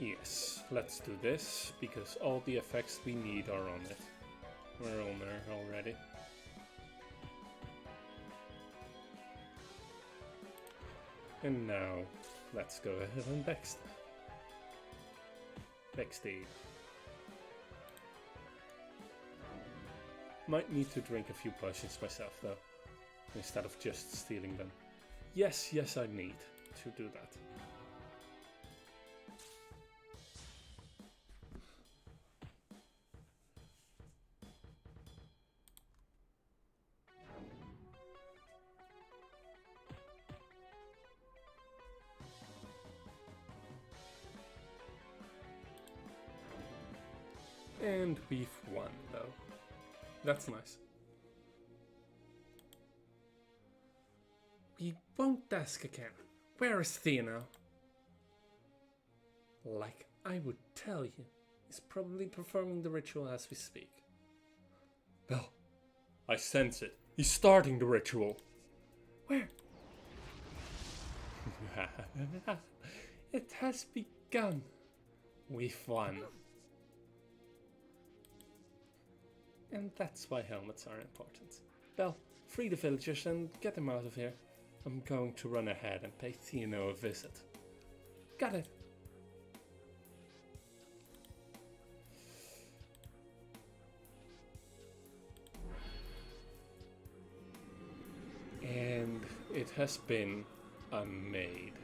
A: Yes, let's do this, because all the effects we need are on it. We're on there already. And now, let's go ahead and backstab. Might need to drink a few potions myself though, instead of just stealing them. Yes, I need to do that. And we've won, though. That's nice. We won't ask again. Where is Thea? Like I would tell you, he's probably performing the ritual as we speak. Well, I sense it. He's starting the ritual. Where? It has begun. We've won. And that's why helmets are important. Well, free the villagers and get them out of here. I'm going to run ahead and pay Theo a visit. Got it. And it has been unmade.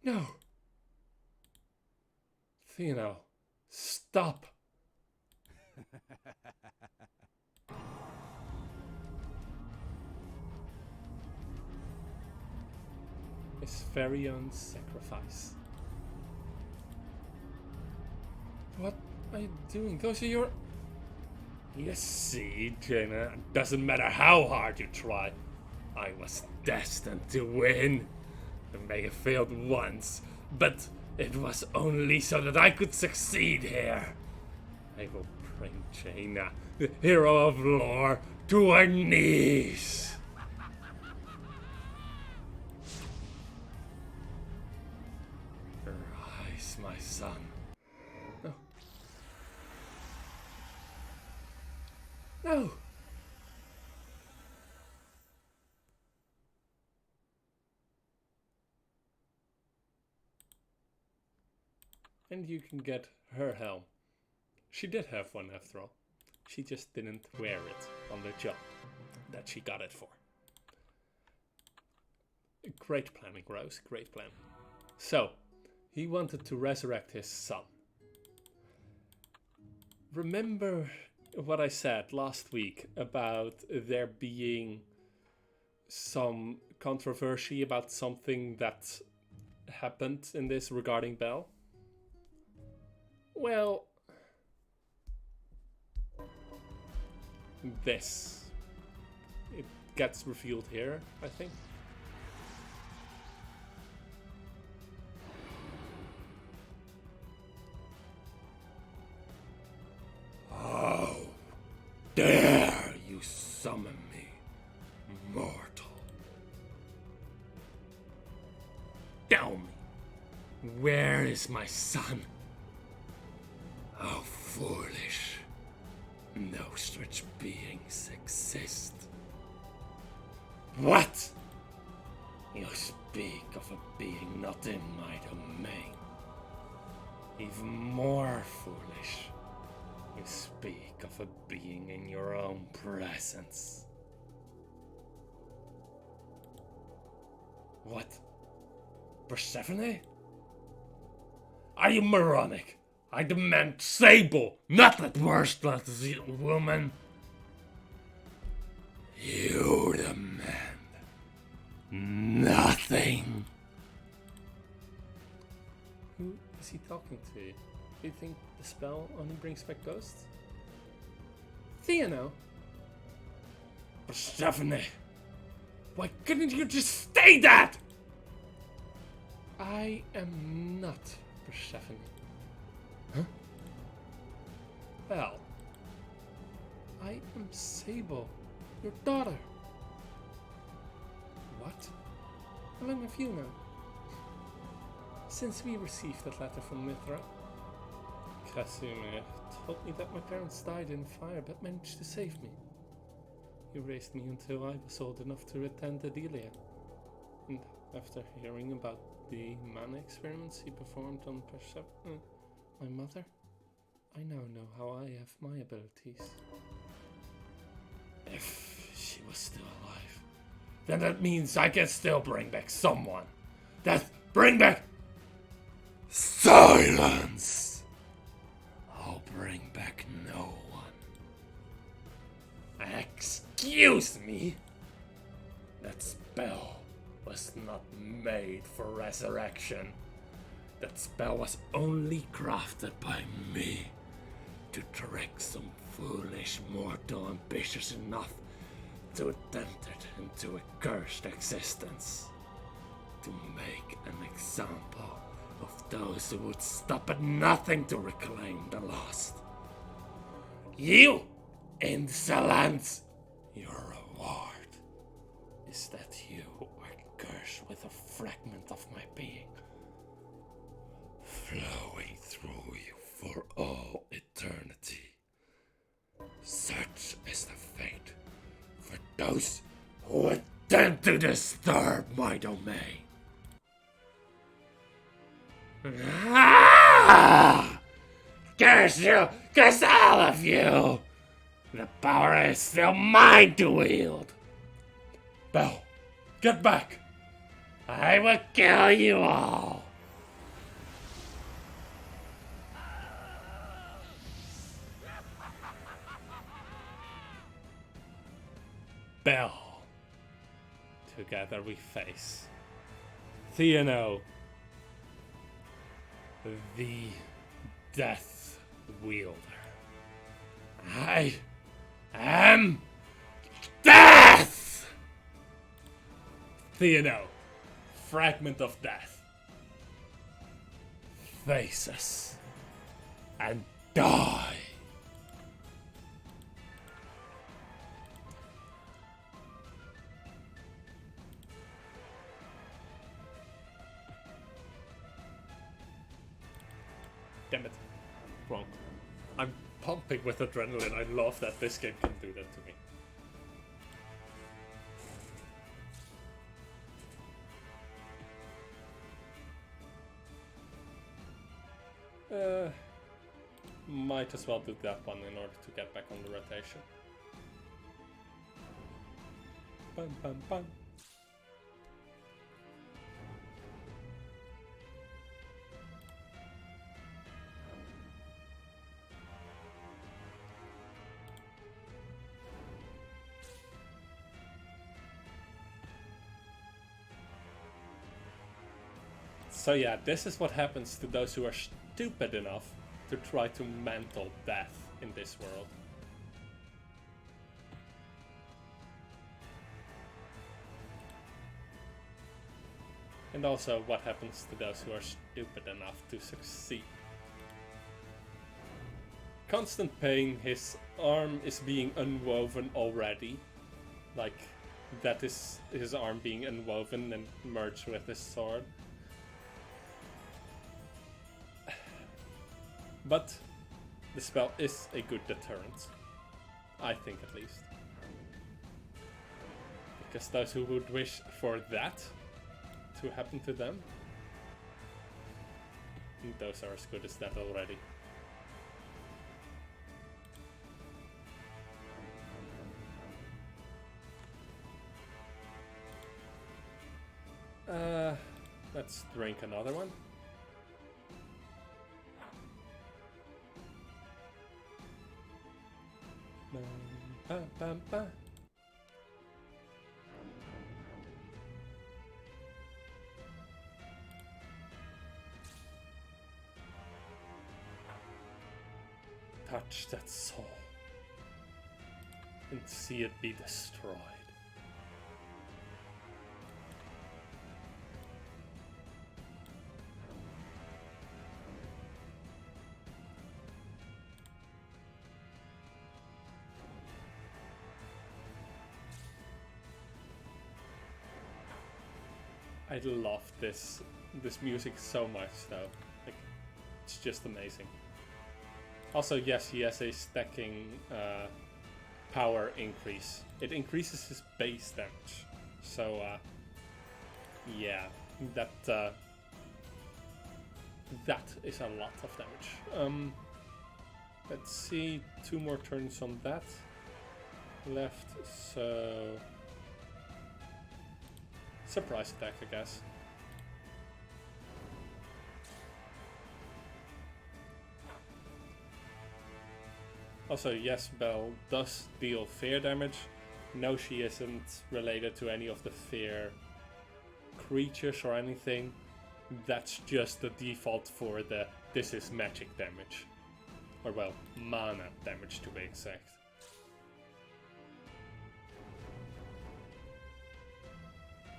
A: No! Theo, stop! His very own sacrifice. What are you doing? Those are your... You see, Jaina, it doesn't matter how hard you try. I was destined to win. I may have failed once, but it was only so that I could succeed here. I will bring Jaina, the hero of lore, to her knees. Rise, my son. No. No. And you can get her helm. She did have one after all. She just didn't wear it on the job that she got it for. Great planning, Rose. Great plan. So, he wanted to resurrect his son. Remember what I said last week about there being some controversy about something that happened in this regarding Belle? Well, this. It gets revealed here, I think. How dare you summon me, mortal? Tell me, where is my son? How foolish. No such beings exist. What? You speak of a being not in my domain. Even more foolish, you speak of a being in your own presence. What? Persephone? Are you moronic? I demand Sable, not that worthless woman. You demand nothing. Who is he talking to? Do you think the spell only brings back ghosts? Theano? Persephone, why couldn't you just say that? I am not Persephone. Huh? Well, I am Sable, your daughter. What? How long have you known? Since we received that letter from Mithra. Krasumir told me that my parents died in fire but managed to save me. He raised me until I was old enough to attend Adelia. And after hearing about the mana experiments he performed on Persephone, my mother, I now know how I have my abilities. If she was still alive, then that means I can still bring back someone. Bring back silence! I'll bring back no one. Excuse me? That spell was not made for resurrection. That spell was only crafted by me to trick some foolish mortal ambitious enough to attempt it into a cursed existence. To make an example of those who would stop at nothing to reclaim the lost. You, insolence! Your reward is that you are cursed with a fragment of my being, flowing through you for all eternity. Such is the fate for those who attempt to disturb my domain. Ah! Curse you! Curse all of you! The power is still mine to wield! Belle, get back! I will kill you all! Belle. Together we face Theano, the Death Wielder. I am Death! Theano, fragment of death. Face us and die. Damn it. Wrong. I'm pumping with adrenaline. I love that this game can do that to me. Might as well do that one in order to get back on the rotation. Bum, bum, bum. So yeah, this is what happens to those who are stupid enough to try to mantle death in this world. And also what happens to those who are stupid enough to succeed. Constant pain, his arm is being unwoven already. Like, that is his arm being unwoven and merged with his sword. But the spell is a good deterrent. I think at least. Because those who would wish for that to happen to them, those are as good as that already. Let's drink another one. Ba, ba, ba. Touch that soul and see it be destroyed. I love this music so much though. Like, it's just amazing. Also, yes, he has a stacking power increase. It increases his base damage. So, yeah, that is a lot of damage. Let's see, 2 more turns on that left, so surprise attack, I guess. Also, yes, Belle does deal fear damage. No, she isn't related to any of the fear creatures or anything. That's just the default for the this is magic damage. Or well, mana damage to be exact.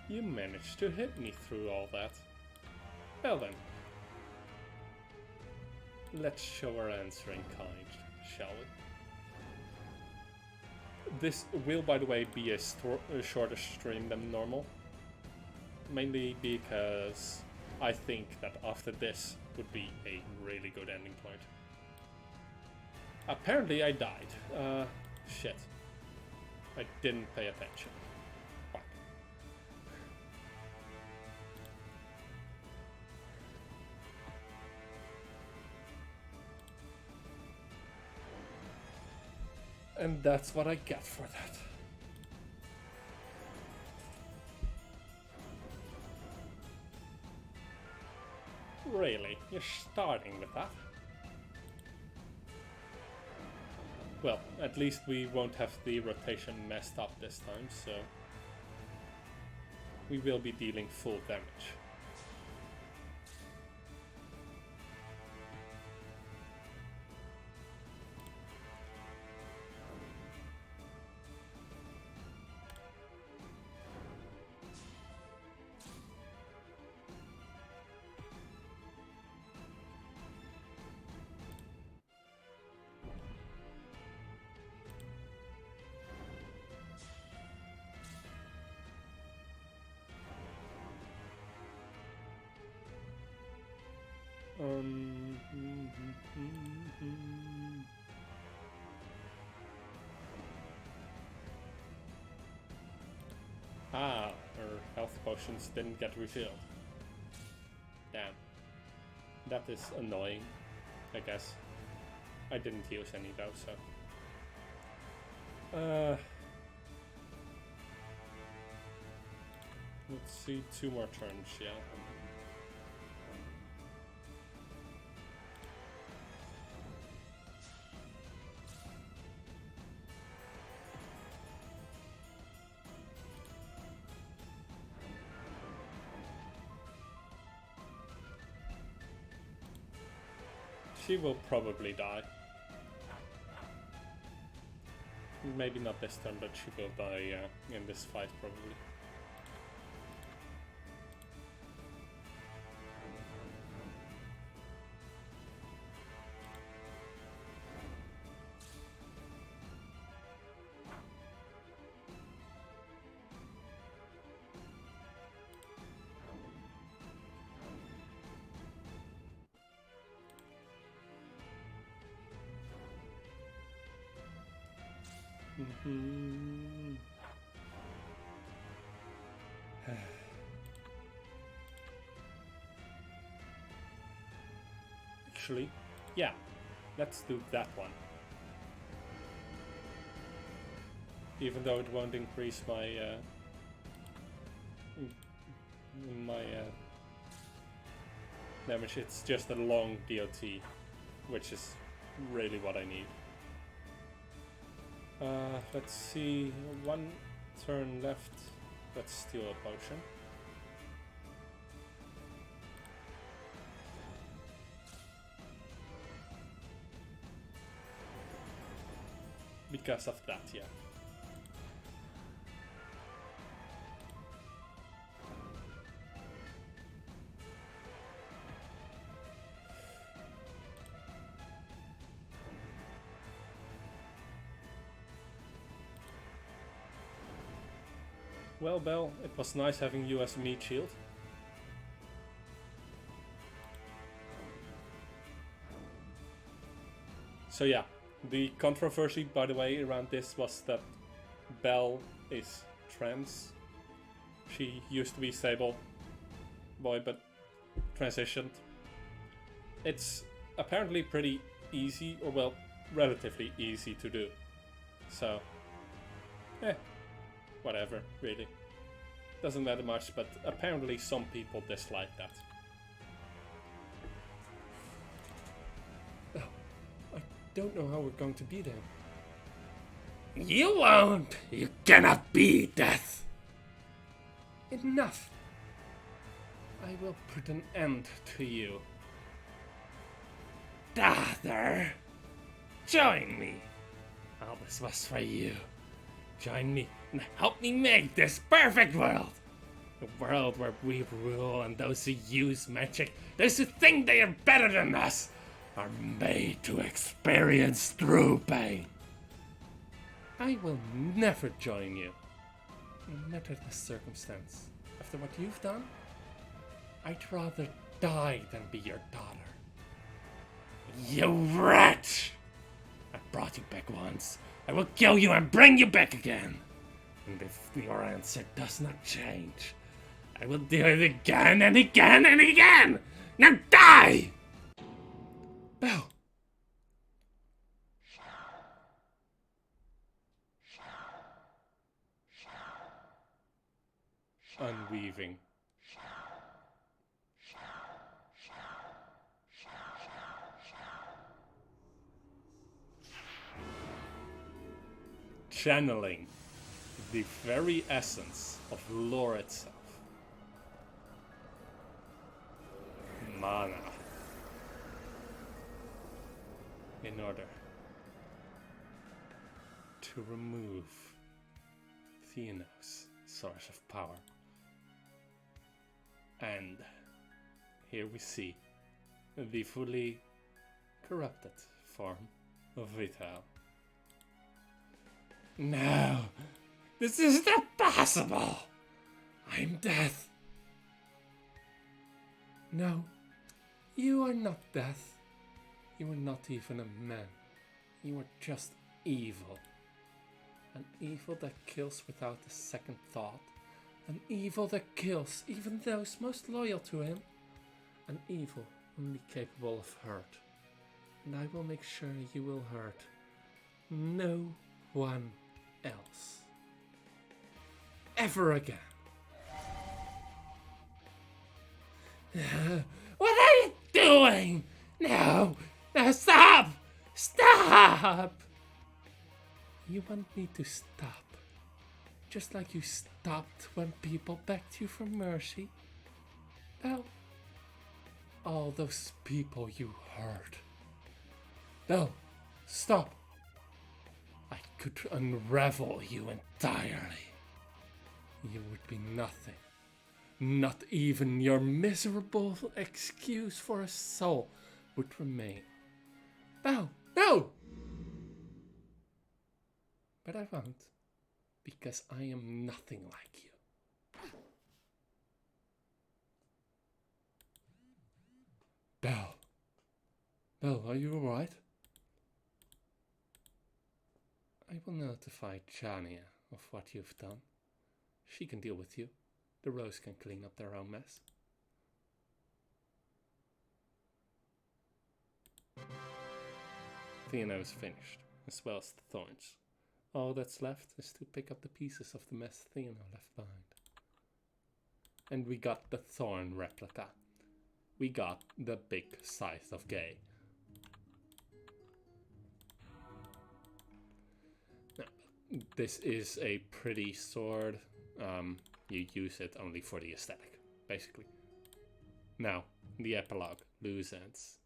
A: You managed to hit me through all that. Well then. Let's show our answer in kind, shall we? This will, by the way, be a shorter stream than normal. Mainly because I think that after this would be a really good ending point. Apparently I died. Shit. I didn't pay attention. Fuck. And that's what I get for that. Really? You're starting with that? Well, at least we won't have the rotation messed up this time, so we will be dealing full damage. Ah, her health potions didn't get refilled. Damn. That is annoying, I guess. I didn't use any though, so... let's see, 2 more turns, yeah. She will probably die. Maybe not this turn, but she will die in this fight probably. Actually, yeah, let's do that one. Even though it won't increase my damage, it's just a long DOT, which is really what I need. Let's see, one turn left. Let's steal a potion. Because of that, yeah. Well, Belle, it was nice having you as a meat shield. So yeah, the controversy, by the way, around this was that Belle is trans. She used to be Sable boy, but transitioned. It's apparently pretty easy, or well, relatively easy to do. So, whatever, really. Doesn't matter much, but apparently some people dislike that. Oh, I don't know how we're going to beat him. You won't! You cannot beat death! Enough! I will put an end to you. Daughter! Join me! All this was for you. Join me and help me make this perfect world! A world where we rule and those who use magic, those who think they are better than us, are made to experience true pain. I will never join you, no matter the circumstance. After what you've done, I'd rather die than be your daughter. You wretch! I brought you back once. I will kill you and bring you back again. And if your answer does not change, I will do it again and again and again! Now die! Belle! Unweaving. Channeling the very essence of lore itself. Mana. In order to remove Thenos' source of power. And here we see the fully corrupted form of Vital. No, this is not possible. I'm death. No, you are not death. You are not even a man. You are just evil. An evil that kills without a second thought. An evil that kills even those most loyal to him. An evil only capable of hurt. And I will make sure you will hurt no one else. Ever again. What are you doing? No! No, stop! Stop! You want me to stop? Just like you stopped when people begged you for mercy? Well, all those people you hurt. No, stop! I could unravel you entirely. You would be nothing. Not even your miserable excuse for a soul would remain. No, no! But I won't, because I am nothing like you. Belle. Belle, are you alright? I will notify Chania of what you've done. She can deal with you. The Rose can clean up their own mess. Theano is finished, as well as the Thorns. All that's left is to pick up the pieces of the mess Theano left behind. And we got the Thorn replica. We got the big size of Gay. Now, this is a pretty sword. You use it only for the aesthetic, basically. Now, the epilogue, loose ends.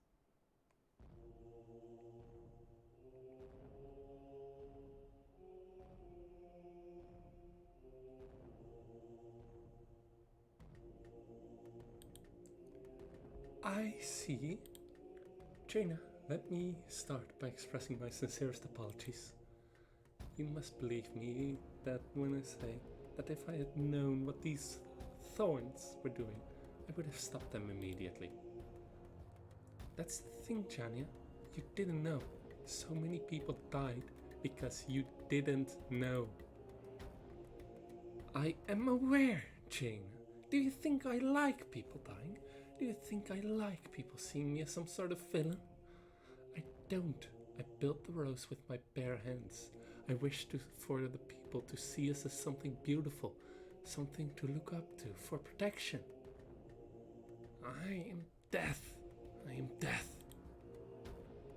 A: I see. Jaina, let me start by expressing my sincerest apologies. You must believe me that when I say that if I had known what these Thorns were doing, I would have stopped them immediately. That's the thing, Jania. You didn't know. So many people died because you didn't know. I am aware, Jaina. Do you think I like people dying? Do you think I like people seeing me as some sort of villain? I don't. I built the Rose with my bare hands. I wish for the people to see us as something beautiful, something to look up to for protection. I am death. I am death.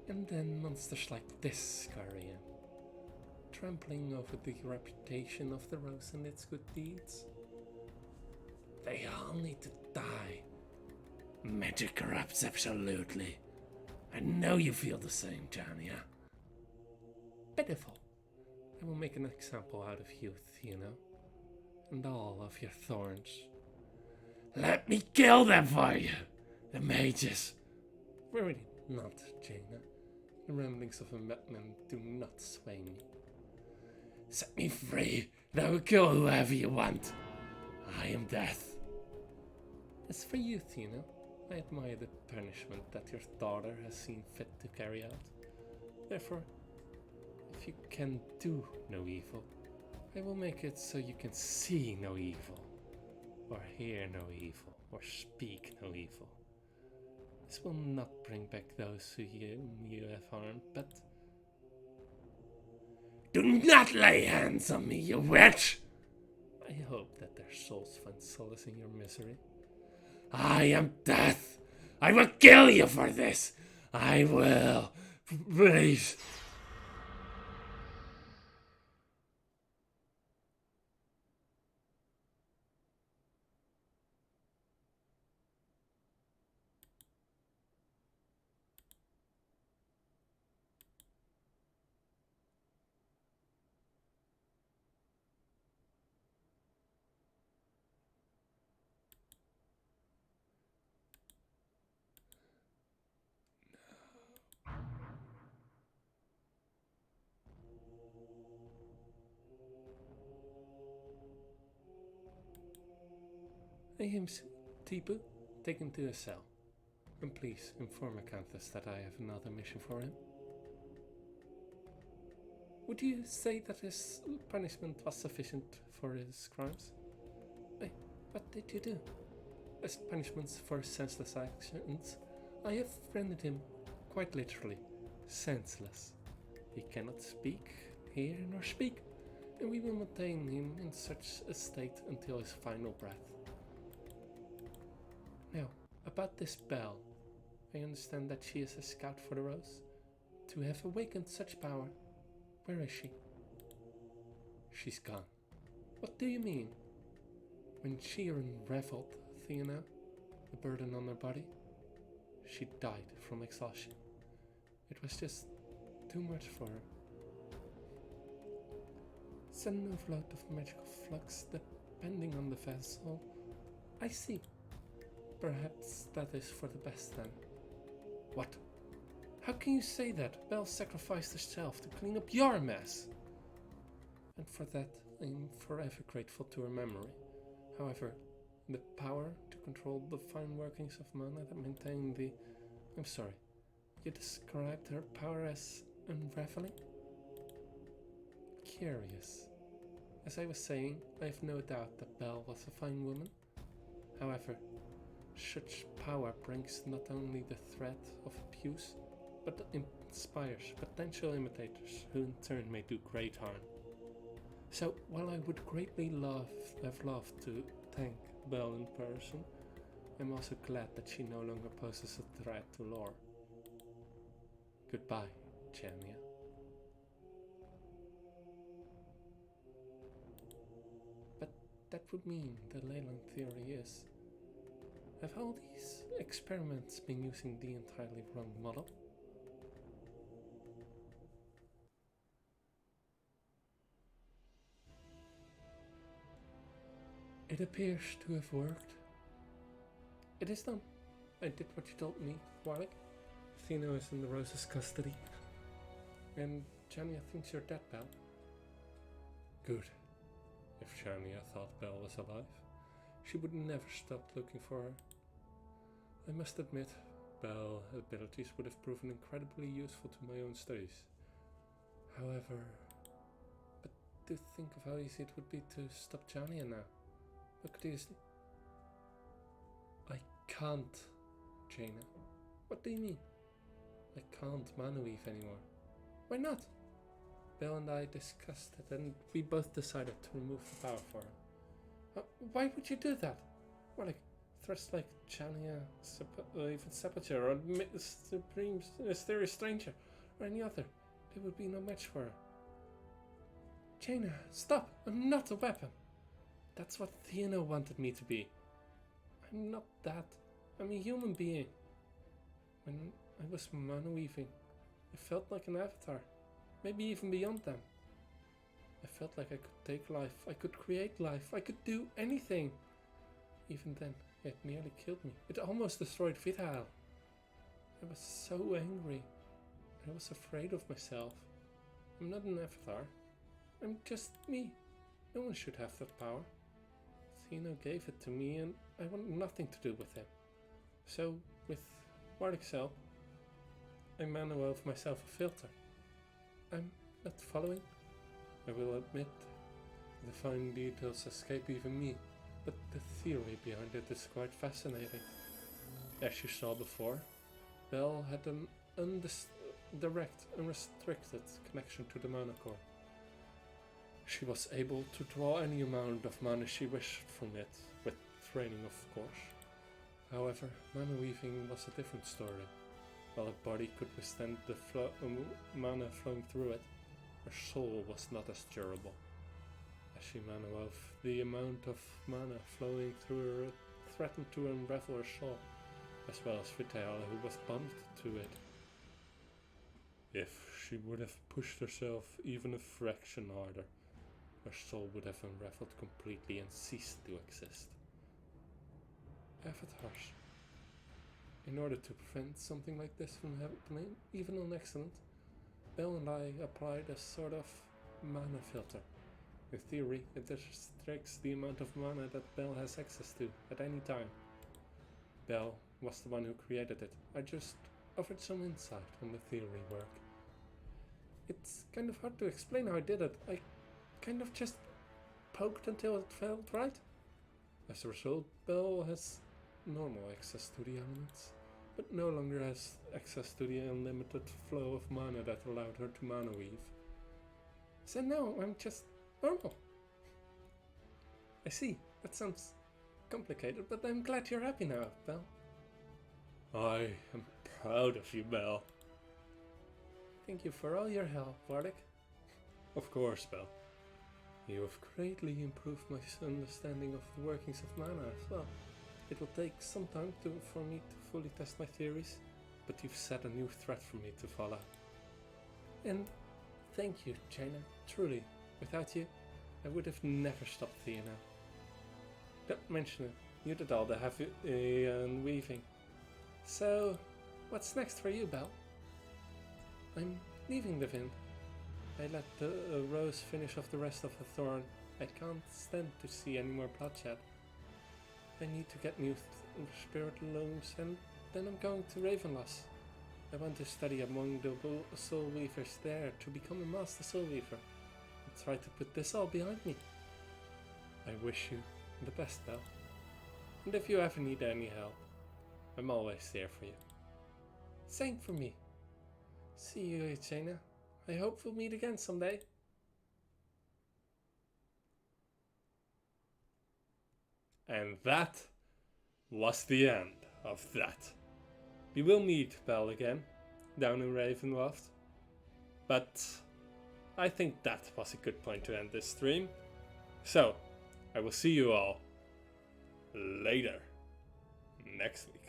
A: And then monsters like this scurry in, trampling over the reputation of the Rose and its good deeds. They all need to die. Magic corrupts absolutely. I know you feel the same, Jania. Pitiful. I will make an example out of you, Theano, and all of your Thorns. Let me kill them for you, the mages. Really not, Jaina. The ramblings of a madman do not sway me. Set me free, and I will kill whoever you want. I am death. As for you, Theano, I admire the punishment that your daughter has seen fit to carry out. Therefore, if you can do no evil, I will make it so you can see no evil, or hear no evil, or speak no evil. This will not bring back those who you have harmed, but... Do not lay hands on me, you witch! I hope that their souls find solace in your misery. I am death! I will kill you for this! I will! Please! I am Tipu, taken to a cell. And please inform Acanthus that I have another mission for him. Would you say that his punishment was sufficient for his crimes? Hey, what did you do? As punishments for senseless actions, I have rendered him, quite literally, senseless. He cannot speak, hear, nor speak, and we will maintain him in such a state until his final breath. Now, about this Belle. I understand that she is a scout for the Rose. To have awakened such power, where is she? She's gone. What do you mean? When she unraveled Theano, the burden on her body, she died from exhaustion. It was just too much for her. Sudden overload of magical flux depending on the vessel. I see. Perhaps that is for the best then. What? How can you say that? Belle sacrificed herself to clean up your mess. And for that, I'm forever grateful to her memory. However, the power to control the fine workings of mana that maintain the... I'm sorry, you described her power as unraveling? curious. As I was saying, I have no doubt that Belle was a fine woman. However, such power brings not only the threat of abuse, but inspires potential imitators who in turn may do great harm. So, while I would greatly have loved to thank Belle in person, I'm also glad that she no longer poses a threat to lore. Goodbye, Chania. But that would mean the Leyland theory is, have all these experiments been using the entirely wrong model? It appears to have worked. It is done. I did what you told me, Warwick. Athena is in the Rose's custody. And Chania thinks you're dead, Belle. Good. If Chania thought Belle was alive, she would never stop looking for her. I must admit, Belle's abilities would have proven incredibly useful to my own studies. However, but to think of how easy it would be to stop Chania now. Look at easily. I can't, Jaina. What do you mean? I can't mana weave anymore. Why not? Belle and I discussed it and we both decided to remove the power for her. Why would you do that? Well, like, threats like Chania, even Sepulture, or Supreme Mysterious Stranger, or any other, they would be no match for her. Jaina, stop! I'm not a weapon! That's what Theano wanted me to be. I'm not that. I'm a human being. When I was mana weaving, I felt like an avatar. Maybe even beyond them. I felt like I could take life, I could create life, I could do anything. Even then, it nearly killed me. It almost destroyed Vital. I was so angry. I was afraid of myself. I'm not an avatar. I'm just me. No one should have that power. Theno gave it to me and I want nothing to do with him. So, with Warwick's help, I mana wove myself a filter. I'm not following. I will admit, the fine details escape even me, but the theory behind it is quite fascinating. As you saw before, Belle had an direct, unrestricted connection to the mana core. She was able to draw any amount of mana she wished from it, with training of course. However, mana weaving was a different story. While her body could withstand the mana flowing through it, her soul was not as durable. As she mana wove, the amount of mana flowing through her threatened to unravel her soul, as well as Vital, who was bound to it. If she would have pushed herself even a fraction harder, her soul would have unraveled completely and ceased to exist. Avatars. In order to prevent something like this from happening, even on accident, Belle and I applied a sort of mana filter. In theory, it restricts the amount of mana that Belle has access to at any time. Belle was the one who created it. I just offered some insight on the theory work. It's kind of hard to explain how I did it. I kind of just poked until it felt right. As a result, Belle has normal access to the elements, but no longer has access to the unlimited flow of mana that allowed her to mana weave. So now I'm just normal. I see, that sounds complicated, but I'm glad you're happy now, Belle. I am proud of you, Belle. Thank you for all your help, Warwick. Of course, Belle. You have greatly improved my understanding of the workings of mana as well. It will take some time for me to fully test my theories, but you've set a new threat for me to follow. And thank you, Jaina. Truly, without you, I would have never stopped Theana. Don't mention it. You did all the heavy and weaving. So, what's next for you, Belle? I'm leaving the Vind. I let the Rose finish off the rest of the Thorn. I can't stand to see any more bloodshed. I need to get new spirit looms and then I'm going to Ravenloss. I want to study among the soul weavers there to become a master soul weaver. It try to put this all behind me. I wish you the best, Belle. And if you ever need any help, I'm always there for you. Same for me. See you, Echena. I hope we'll meet again someday. And that was the end of that. We will meet Belle again down in Ravenloft. But I think that was a good point to end this stream. So, I will see you all later next week.